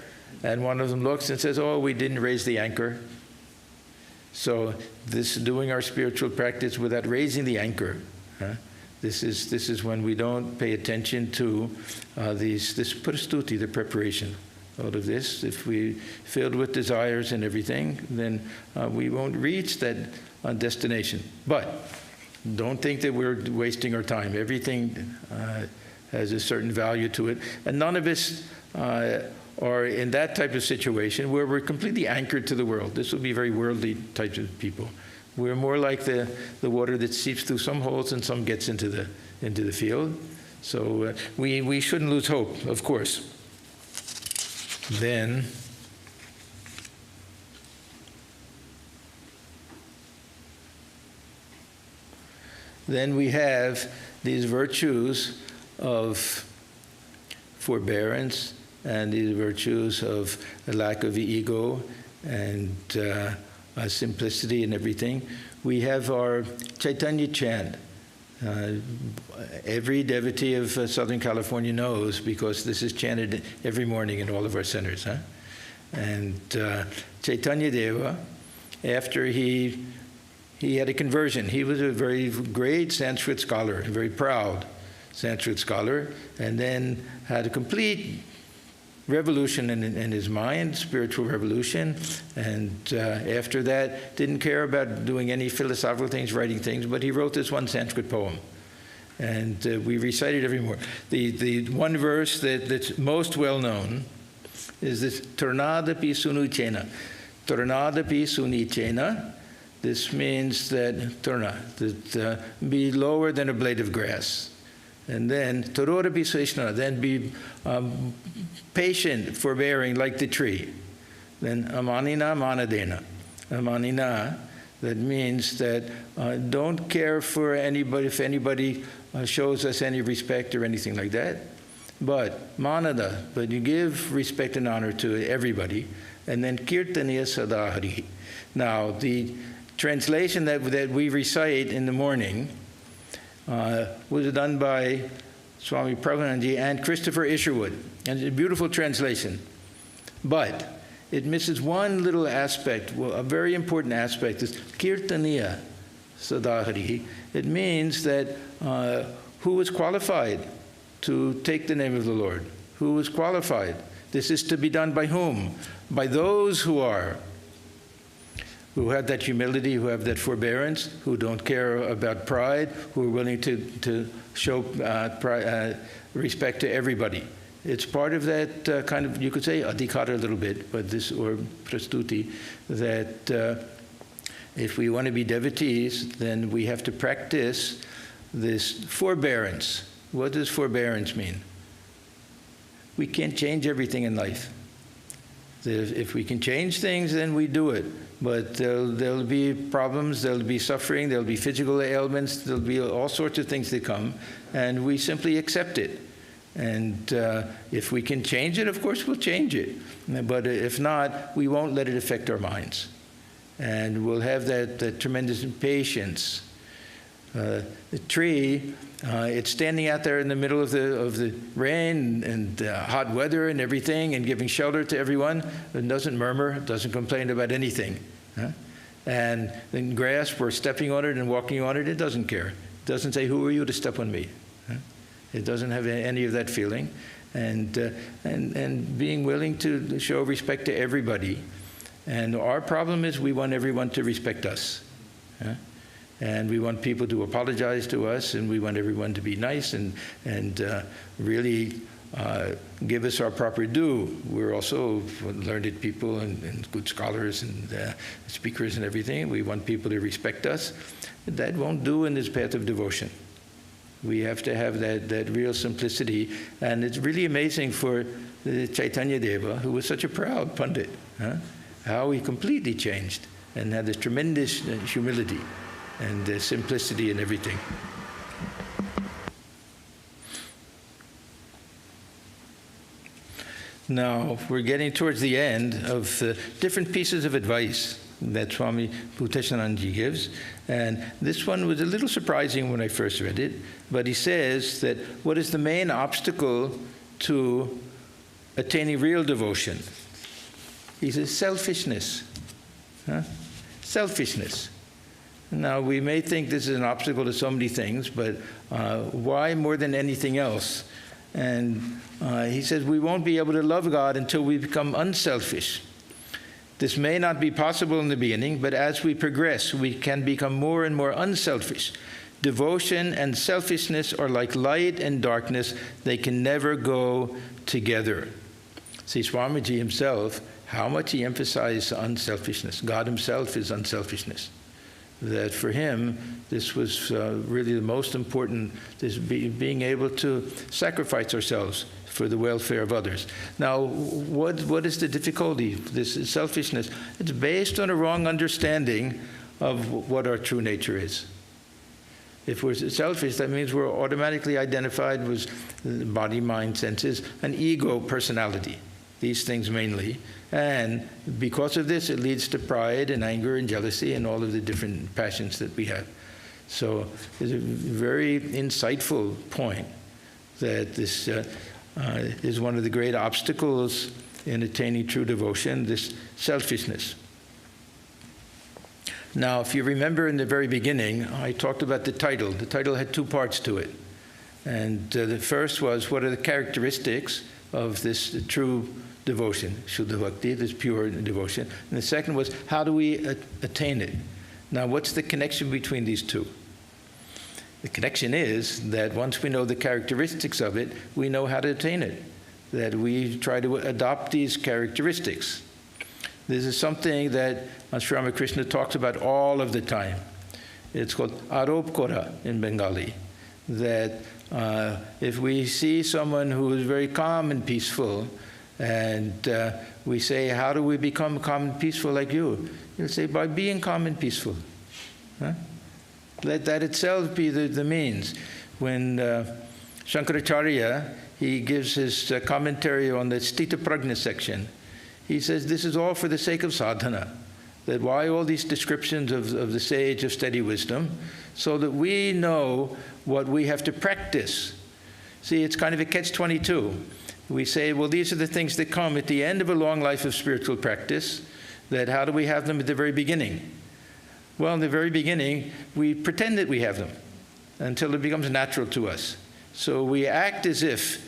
B: And one of them looks and says, oh, we didn't raise the anchor. So this doing our spiritual practice without raising the anchor. This is when we don't pay attention to this prastuti, the preparation. All of this, if we filled with desires and everything, then we won't reach that destination. But don't think that we're wasting our time. Everything has a certain value to it, and none of us are in that type of situation where we're completely anchored to the world. This will be very worldly types of people. We're more like the water that seeps through some holes and some gets into the field. So we shouldn't lose hope, of course. Then we have these virtues of forbearance and these virtues of a lack of ego and simplicity and everything. We have our Chaitanya chant. Every devotee of Southern California knows, because this is chanted every morning in all of our centers. And Chaitanya Deva, after he had a conversion, he was a very great Sanskrit scholar, a very proud Sanskrit scholar, and then had a complete revolution in his mind, spiritual revolution, and after that didn't care about doing any philosophical things, writing things, but he wrote this one Sanskrit poem, and we recite it every morning. The one verse that's most well known is this Tarnadapi Sunuchena. Tarnadapi Sunichena. This means that Tarna, that be lower than a blade of grass. And then, Tarorapi Seshna, then be patient, forbearing like the tree. then amanina manadena. Amanina, that means that don't care for anybody, if anybody shows us any respect or anything like that. But manada, but you give respect and honor to everybody. And then Kirtaniya sadahari. Now, the translation that we recite in the morning was done by Swami Prabhupada and Christopher Isherwood. And it's a beautiful translation. But it misses one little aspect, a very important aspect, is Kirtaniya sadahari. It means that who is qualified to take the name of the Lord? Who is qualified? This is to be done by whom? By those who have that humility, who have that forbearance, who don't care about pride, who are willing to show respect to everybody. It's part of that kind of, you could say, adhikara a little bit, but this, or prastuti, that if we want to be devotees, then we have to practice this forbearance. What does forbearance mean? We can't change everything in life. If we can change things, then we do it. But there'll be problems, there'll be suffering, there'll be physical ailments, there'll be all sorts of things that come, and we simply accept it. And if we can change it, of course we'll change it. But if not, we won't let it affect our minds. And we'll have that tremendous patience. The tree, it's standing out there in the middle of the rain and hot weather and everything, and giving shelter to everyone. It doesn't murmur, it doesn't complain about anything. And in grass, we're stepping on it and walking on it, it doesn't care. It doesn't say, who are you to step on me? It doesn't have any of that feeling. And being willing to show respect to everybody. And our problem is we want everyone to respect us. And we want people to apologize to us, and we want everyone to be nice and really give us our proper due. We're also learned people and good scholars and speakers and everything. We want people to respect us. That won't do in this path of devotion. We have to have that real simplicity. And it's really amazing for the Chaitanya Deva, who was such a proud Pandit, how he completely changed and had this tremendous humility and simplicity in everything. Now, we're getting towards the end of different pieces of advice that Swami Bhuteshananji gives. And this one was a little surprising when I first read it, but he says that what is the main obstacle to attaining real devotion? He says selfishness. Selfishness. Now, we may think this is an obstacle to so many things, but why more than anything else? And he says we won't be able to love God until we become unselfish. This may not be possible in the beginning, but as we progress, we can become more and more unselfish. Devotion and selfishness are like light and darkness. They can never go together. See, Swamiji himself, how much he emphasized unselfishness. God himself is unselfishness. That for him, this was really the most important, this being able to sacrifice ourselves for the welfare of others. Now, what is the difficulty? This selfishness. It's based on a wrong understanding of what our true nature is. If we're selfish, that means we're automatically identified with body, mind, senses, an ego personality. These things mainly. And because of this, it leads to pride and anger and jealousy and all of the different passions that we have. So it's a very insightful point that this is one of the great obstacles in attaining true devotion, this selfishness. Now, if you remember in the very beginning, I talked about the title. The title had two parts to it. And the first was, what are the characteristics of this true devotion, Shuddha Bhakti, this pure devotion. And the second was, how do we attain it? Now, what's the connection between these two? The connection is that once we know the characteristics of it, we know how to attain it, that we try to adopt these characteristics. This is something that Sri Ramakrishna talks about all of the time. It's called aropkora in Bengali, that if we see someone who is very calm and peaceful, And we say, how do we become calm and peaceful like you? You'll say, by being calm and peaceful. Huh? Let that itself be the means. When Shankaracharya, he gives his commentary on the Stita Prajna section, he says, this is all for the sake of sadhana. That why all these descriptions of the sage of steady wisdom? So that we know what we have to practice. See, it's kind of a catch-22. We say, well, these are the things that come at the end of a long life of spiritual practice, that how do we have them at the very beginning? Well, in the very beginning, we pretend that we have them until it becomes natural to us. So we act as if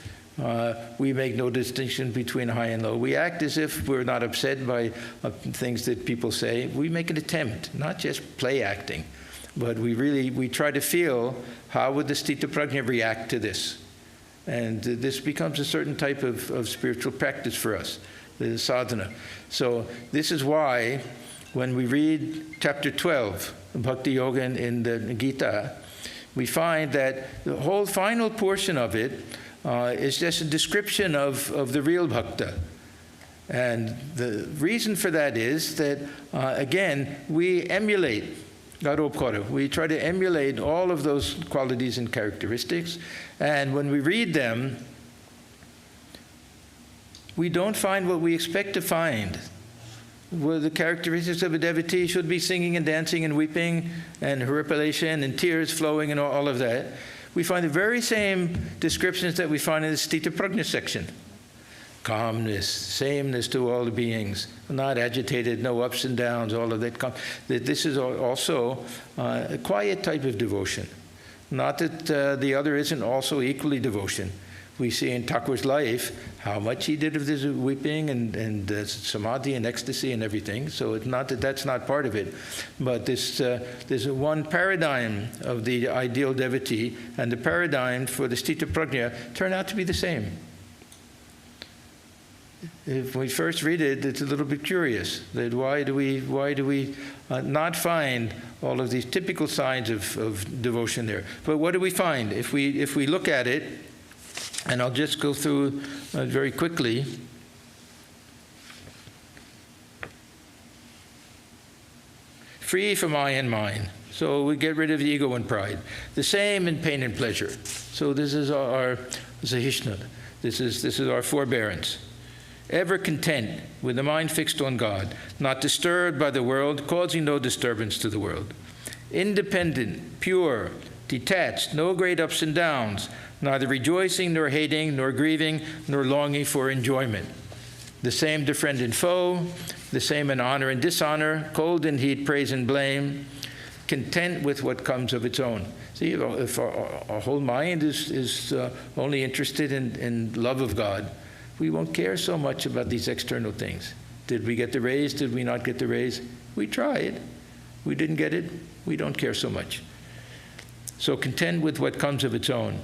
B: we make no distinction between high and low. We act as if we're not upset by things that people say. We make an attempt, not just play acting, but we try to feel how would the Stita Prajna react to this. And this becomes a certain type of spiritual practice for us, the sadhana. So this is why when we read chapter 12, Bhakti Yoga in the Gita, we find that the whole final portion of it is just a description of the real bhakta. And the reason for that is that, again, we emulate Garopkara. We try to emulate all of those qualities and characteristics. And when we read them, we don't find what we expect to find. Well, the characteristics of a devotee should be singing and dancing and weeping and haripalation and tears flowing and all of that. We find the very same descriptions that we find in the Stita Prajna section. Calmness, sameness to all the beings, not agitated, no ups and downs, all of that. This is also a quiet type of devotion. Not that the other isn't also equally devotion. We see in Thakur's life how much he did of this weeping and samadhi and ecstasy and everything. So it's not that that's not part of it. But there's one paradigm of the ideal devotee, and the paradigm for the Stita Prajna turn out to be the same. If we first read it, it's a little bit curious that why do we not find all of these typical signs of devotion there? But what do we find if we look at it? And I'll just go through very quickly. Free from I and mine. So we get rid of the ego and pride. The same in pain and pleasure. So this is our Sahishna. This is our forbearance. Ever content, with the mind fixed on God, not disturbed by the world, causing no disturbance to the world. Independent, pure, detached, no great ups and downs, neither rejoicing, nor hating, nor grieving, nor longing for enjoyment. The same to friend and foe, the same in honor and dishonor, cold in heat, praise and blame, content with what comes of its own. See, if our whole mind is only interested in love of God, we won't care so much about these external things. Did we get the raise? Did we not get the raise? We tried. We didn't get it. We don't care so much. So content with what comes of its own.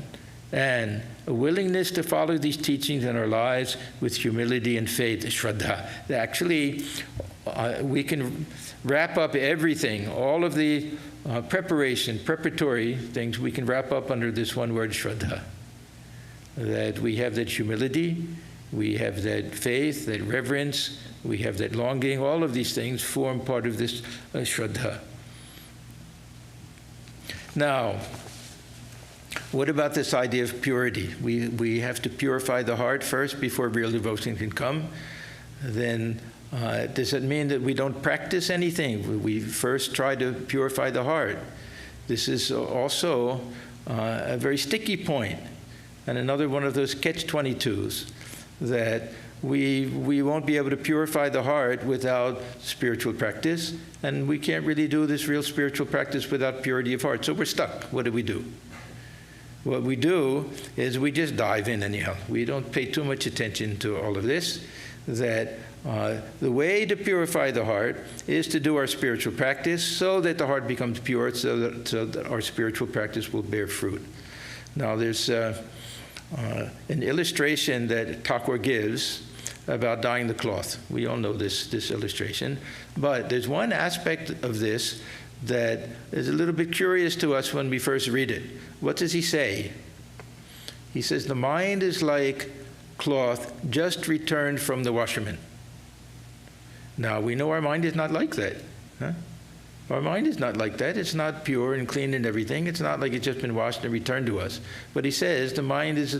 B: And a willingness to follow these teachings in our lives with humility and faith, shraddha. Actually, we can wrap up everything, all of the preparatory things, we can wrap up under this one word, shraddha. That we have that humility, we have that faith, that reverence, we have that longing. All of these things form part of this shraddha. Now, what about this idea of purity? We have to purify the heart first before real devotion can come. Then does it mean that we don't practice anything? We first try to purify the heart. This is also a very sticky point, and another one of those catch-22s, that we won't be able to purify the heart without spiritual practice, and we can't really do this real spiritual practice without purity of heart. So we're stuck. What do? What we do is we just dive in anyhow. We don't pay too much attention to all of this, that the way to purify the heart is to do our spiritual practice so that the heart becomes pure, so that our spiritual practice will bear fruit. Now there's an illustration that Thakur gives about dyeing the cloth. We all know this illustration. But there's one aspect of this that is a little bit curious to us when we first read it. What does he say? He says the mind is like cloth just returned from the washerman. Now, we know our mind is not like that. Huh? Our mind is not like that. It's not pure and clean and everything. It's not like it's just been washed and returned to us. But he says the mind is,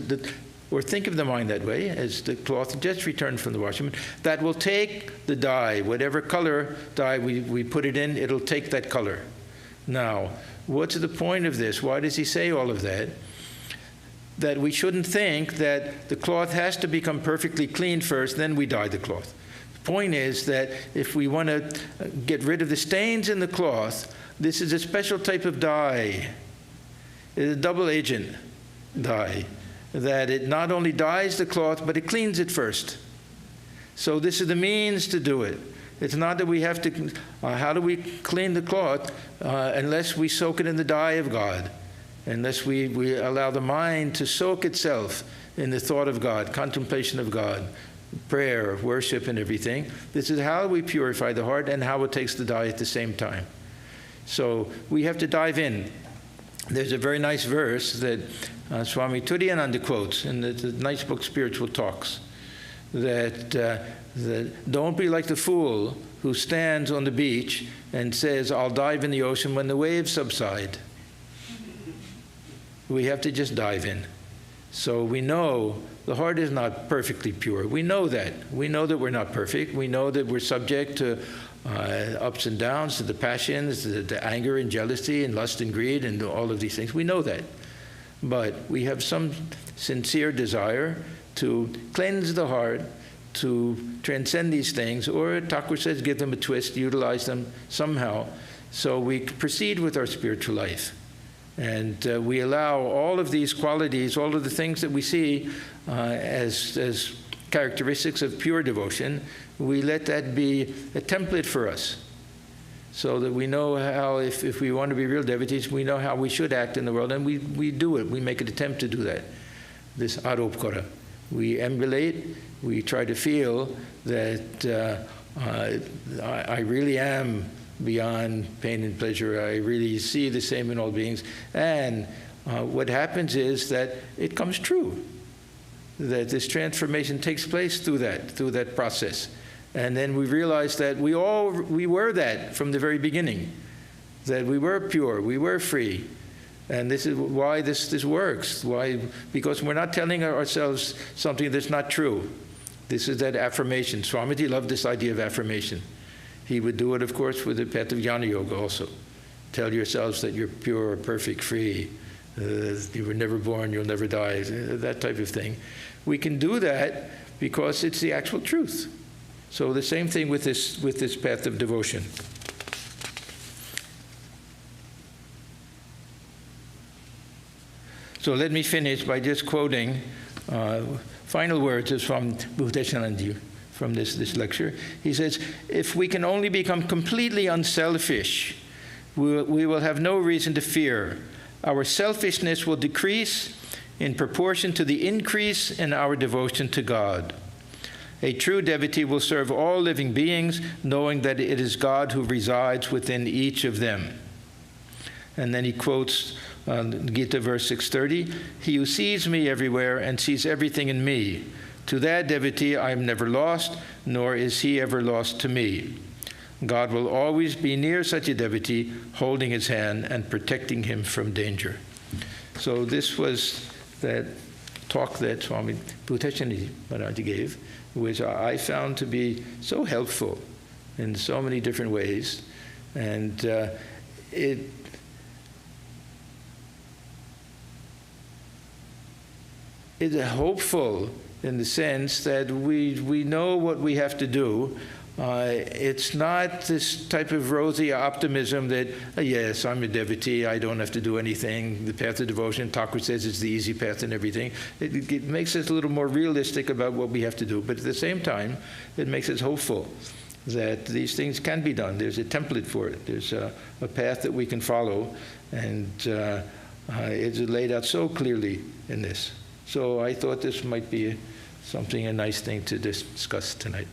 B: or think of the mind that way, as the cloth just returned from the washerman, that will take the dye, whatever color dye we put it in, it'll take that color. Now, what's the point of this? Why does he say all of that? That we shouldn't think that the cloth has to become perfectly clean first, then we dye the cloth. The point is that if we want to get rid of the stains in the cloth, this is a special type of dye. It's a double agent dye, that it not only dyes the cloth, but it cleans it first. So this is the means to do it. It's not that we have to, how do we clean the cloth unless we soak it in the dye of God, unless we allow the mind to soak itself in the thought of God, contemplation of God, prayer, worship, and everything. This is how we purify the heart and how it takes the dye at the same time. So we have to dive in. There's a very nice verse that Swami Kirtaniya quotes in the nice book Spiritual Talks, that don't be like the fool who stands on the beach and says, I'll dive in the ocean when the waves subside. We have to just dive in. So we know the heart is not perfectly pure. We know that. We know that we're not perfect. We know that we're subject to ups and downs, to the passions, the anger and jealousy and lust and greed and all of these things. We know that. But we have some sincere desire to cleanse the heart, to transcend these things, or Thakur says give them a twist, utilize them somehow. So we proceed with our spiritual life. And we allow all of these qualities, all of the things that we see as characteristics of pure devotion, we let that be a template for us, so that we know how, if we want to be real devotees, we know how we should act in the world, and we do it. We make an attempt to do that. This aropkara. We emulate, we try to feel that I really am beyond pain and pleasure. I really see the same in all beings. And what happens is that it comes true, that this transformation takes place through that process. And then we realize that we were that from the very beginning, that we were pure, we were free. And this is why this works. Why? Because we're not telling ourselves something that's not true. This is that affirmation. Swamiji loved this idea of affirmation. He would do it, of course, with the path of Jnana Yoga also. Tell yourselves that you're pure, perfect, free. You were never born, you'll never die, that type of thing. We can do that because it's the actual truth. So the same thing with this path of devotion. So let me finish by just quoting final words from Atmajnanananda from this lecture. He says, if we can only become completely unselfish, we will have no reason to fear. Our selfishness will decrease in proportion to the increase in our devotion to God. A true devotee will serve all living beings, knowing that it is God who resides within each of them. And then he quotes Gita verse 630, he who sees me everywhere and sees everything in me, to that devotee I am never lost, nor is he ever lost to me. God will always be near such a devotee, holding his hand and protecting him from danger. So this was that talk that Swami Bhutashanti Maharaj gave, which I found to be so helpful in so many different ways. And it is hopeful in the sense that we know what we have to do. It's not this type of rosy optimism that, yes, I'm a devotee, I don't have to do anything. The path of devotion, Thakur says, is the easy path and everything. It makes us a little more realistic about what we have to do. But at the same time, it makes us hopeful that these things can be done. There's a template for it. There's a path that we can follow. And it's laid out so clearly in this. So I thought this might be a nice thing to discuss tonight.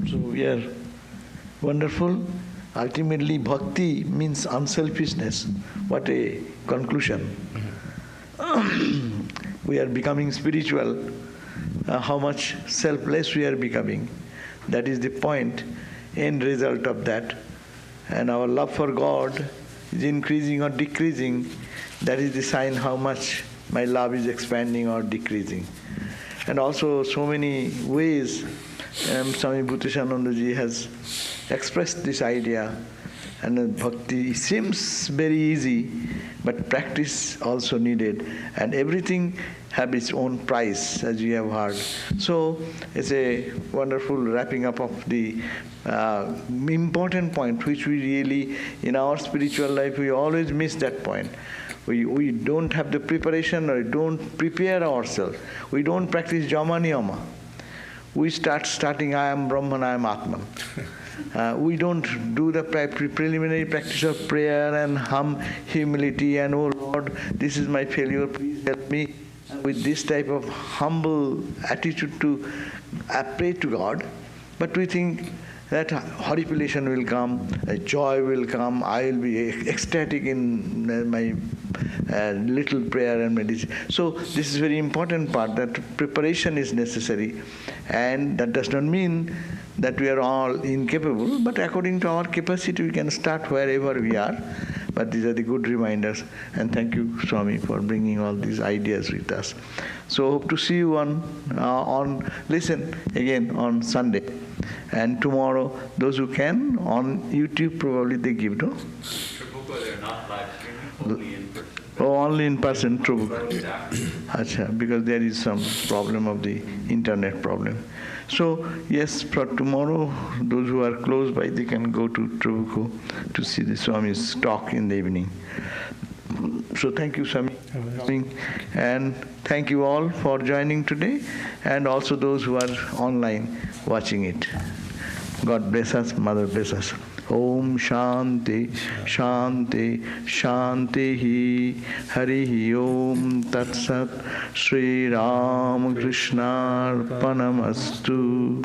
C: So
A: So we are wonderful. Ultimately, bhakti means unselfishness. What a conclusion. We are becoming spiritual. How much selfless we are becoming. That is the point, end result of that. And our love for God is increasing or decreasing. That is the sign how much my love is expanding or decreasing. And also so many ways Swami Bhuteshanandaji has expressed this idea. And bhakti seems very easy, but practice also needed. And everything have its own price, as you have heard. So it's a wonderful wrapping up of the important point, which we really, in our spiritual life, we always miss that point. We don't have the preparation, or don't prepare ourselves. We don't practice Jama Niyama. We starting I am Brahman, I am Atman. We don't do the preliminary practice of prayer and humility and, oh Lord, this is my failure, please help me. With this type of humble attitude to pray to God, but we think that horripilation will come, joy will come, I will be ecstatic in my little prayer and meditation. So this is very important part, that preparation is necessary, and that does not mean that we are all incapable, but according to our capacity we can start wherever we are. But these are the good reminders, and thank you, Swami, for bringing all these ideas with us. So hope to see you on listen again on Sunday, and tomorrow those who can on YouTube, probably they give, no?
C: They're not live streaming, only in person.
A: Oh, only in person, true. Achha, because there is some problem of the internet problem. So, yes, for tomorrow, those who are close by, they can go to Trabuco to see the Swami's talk in the evening. So thank you, Swami, and thank you all for joining today, and also those who are online watching it. God bless us, Mother bless us. Om Shanti, Shanti, Shanti, Hari Om Tat Sat, Sri Ram Krishna Arpanamastu.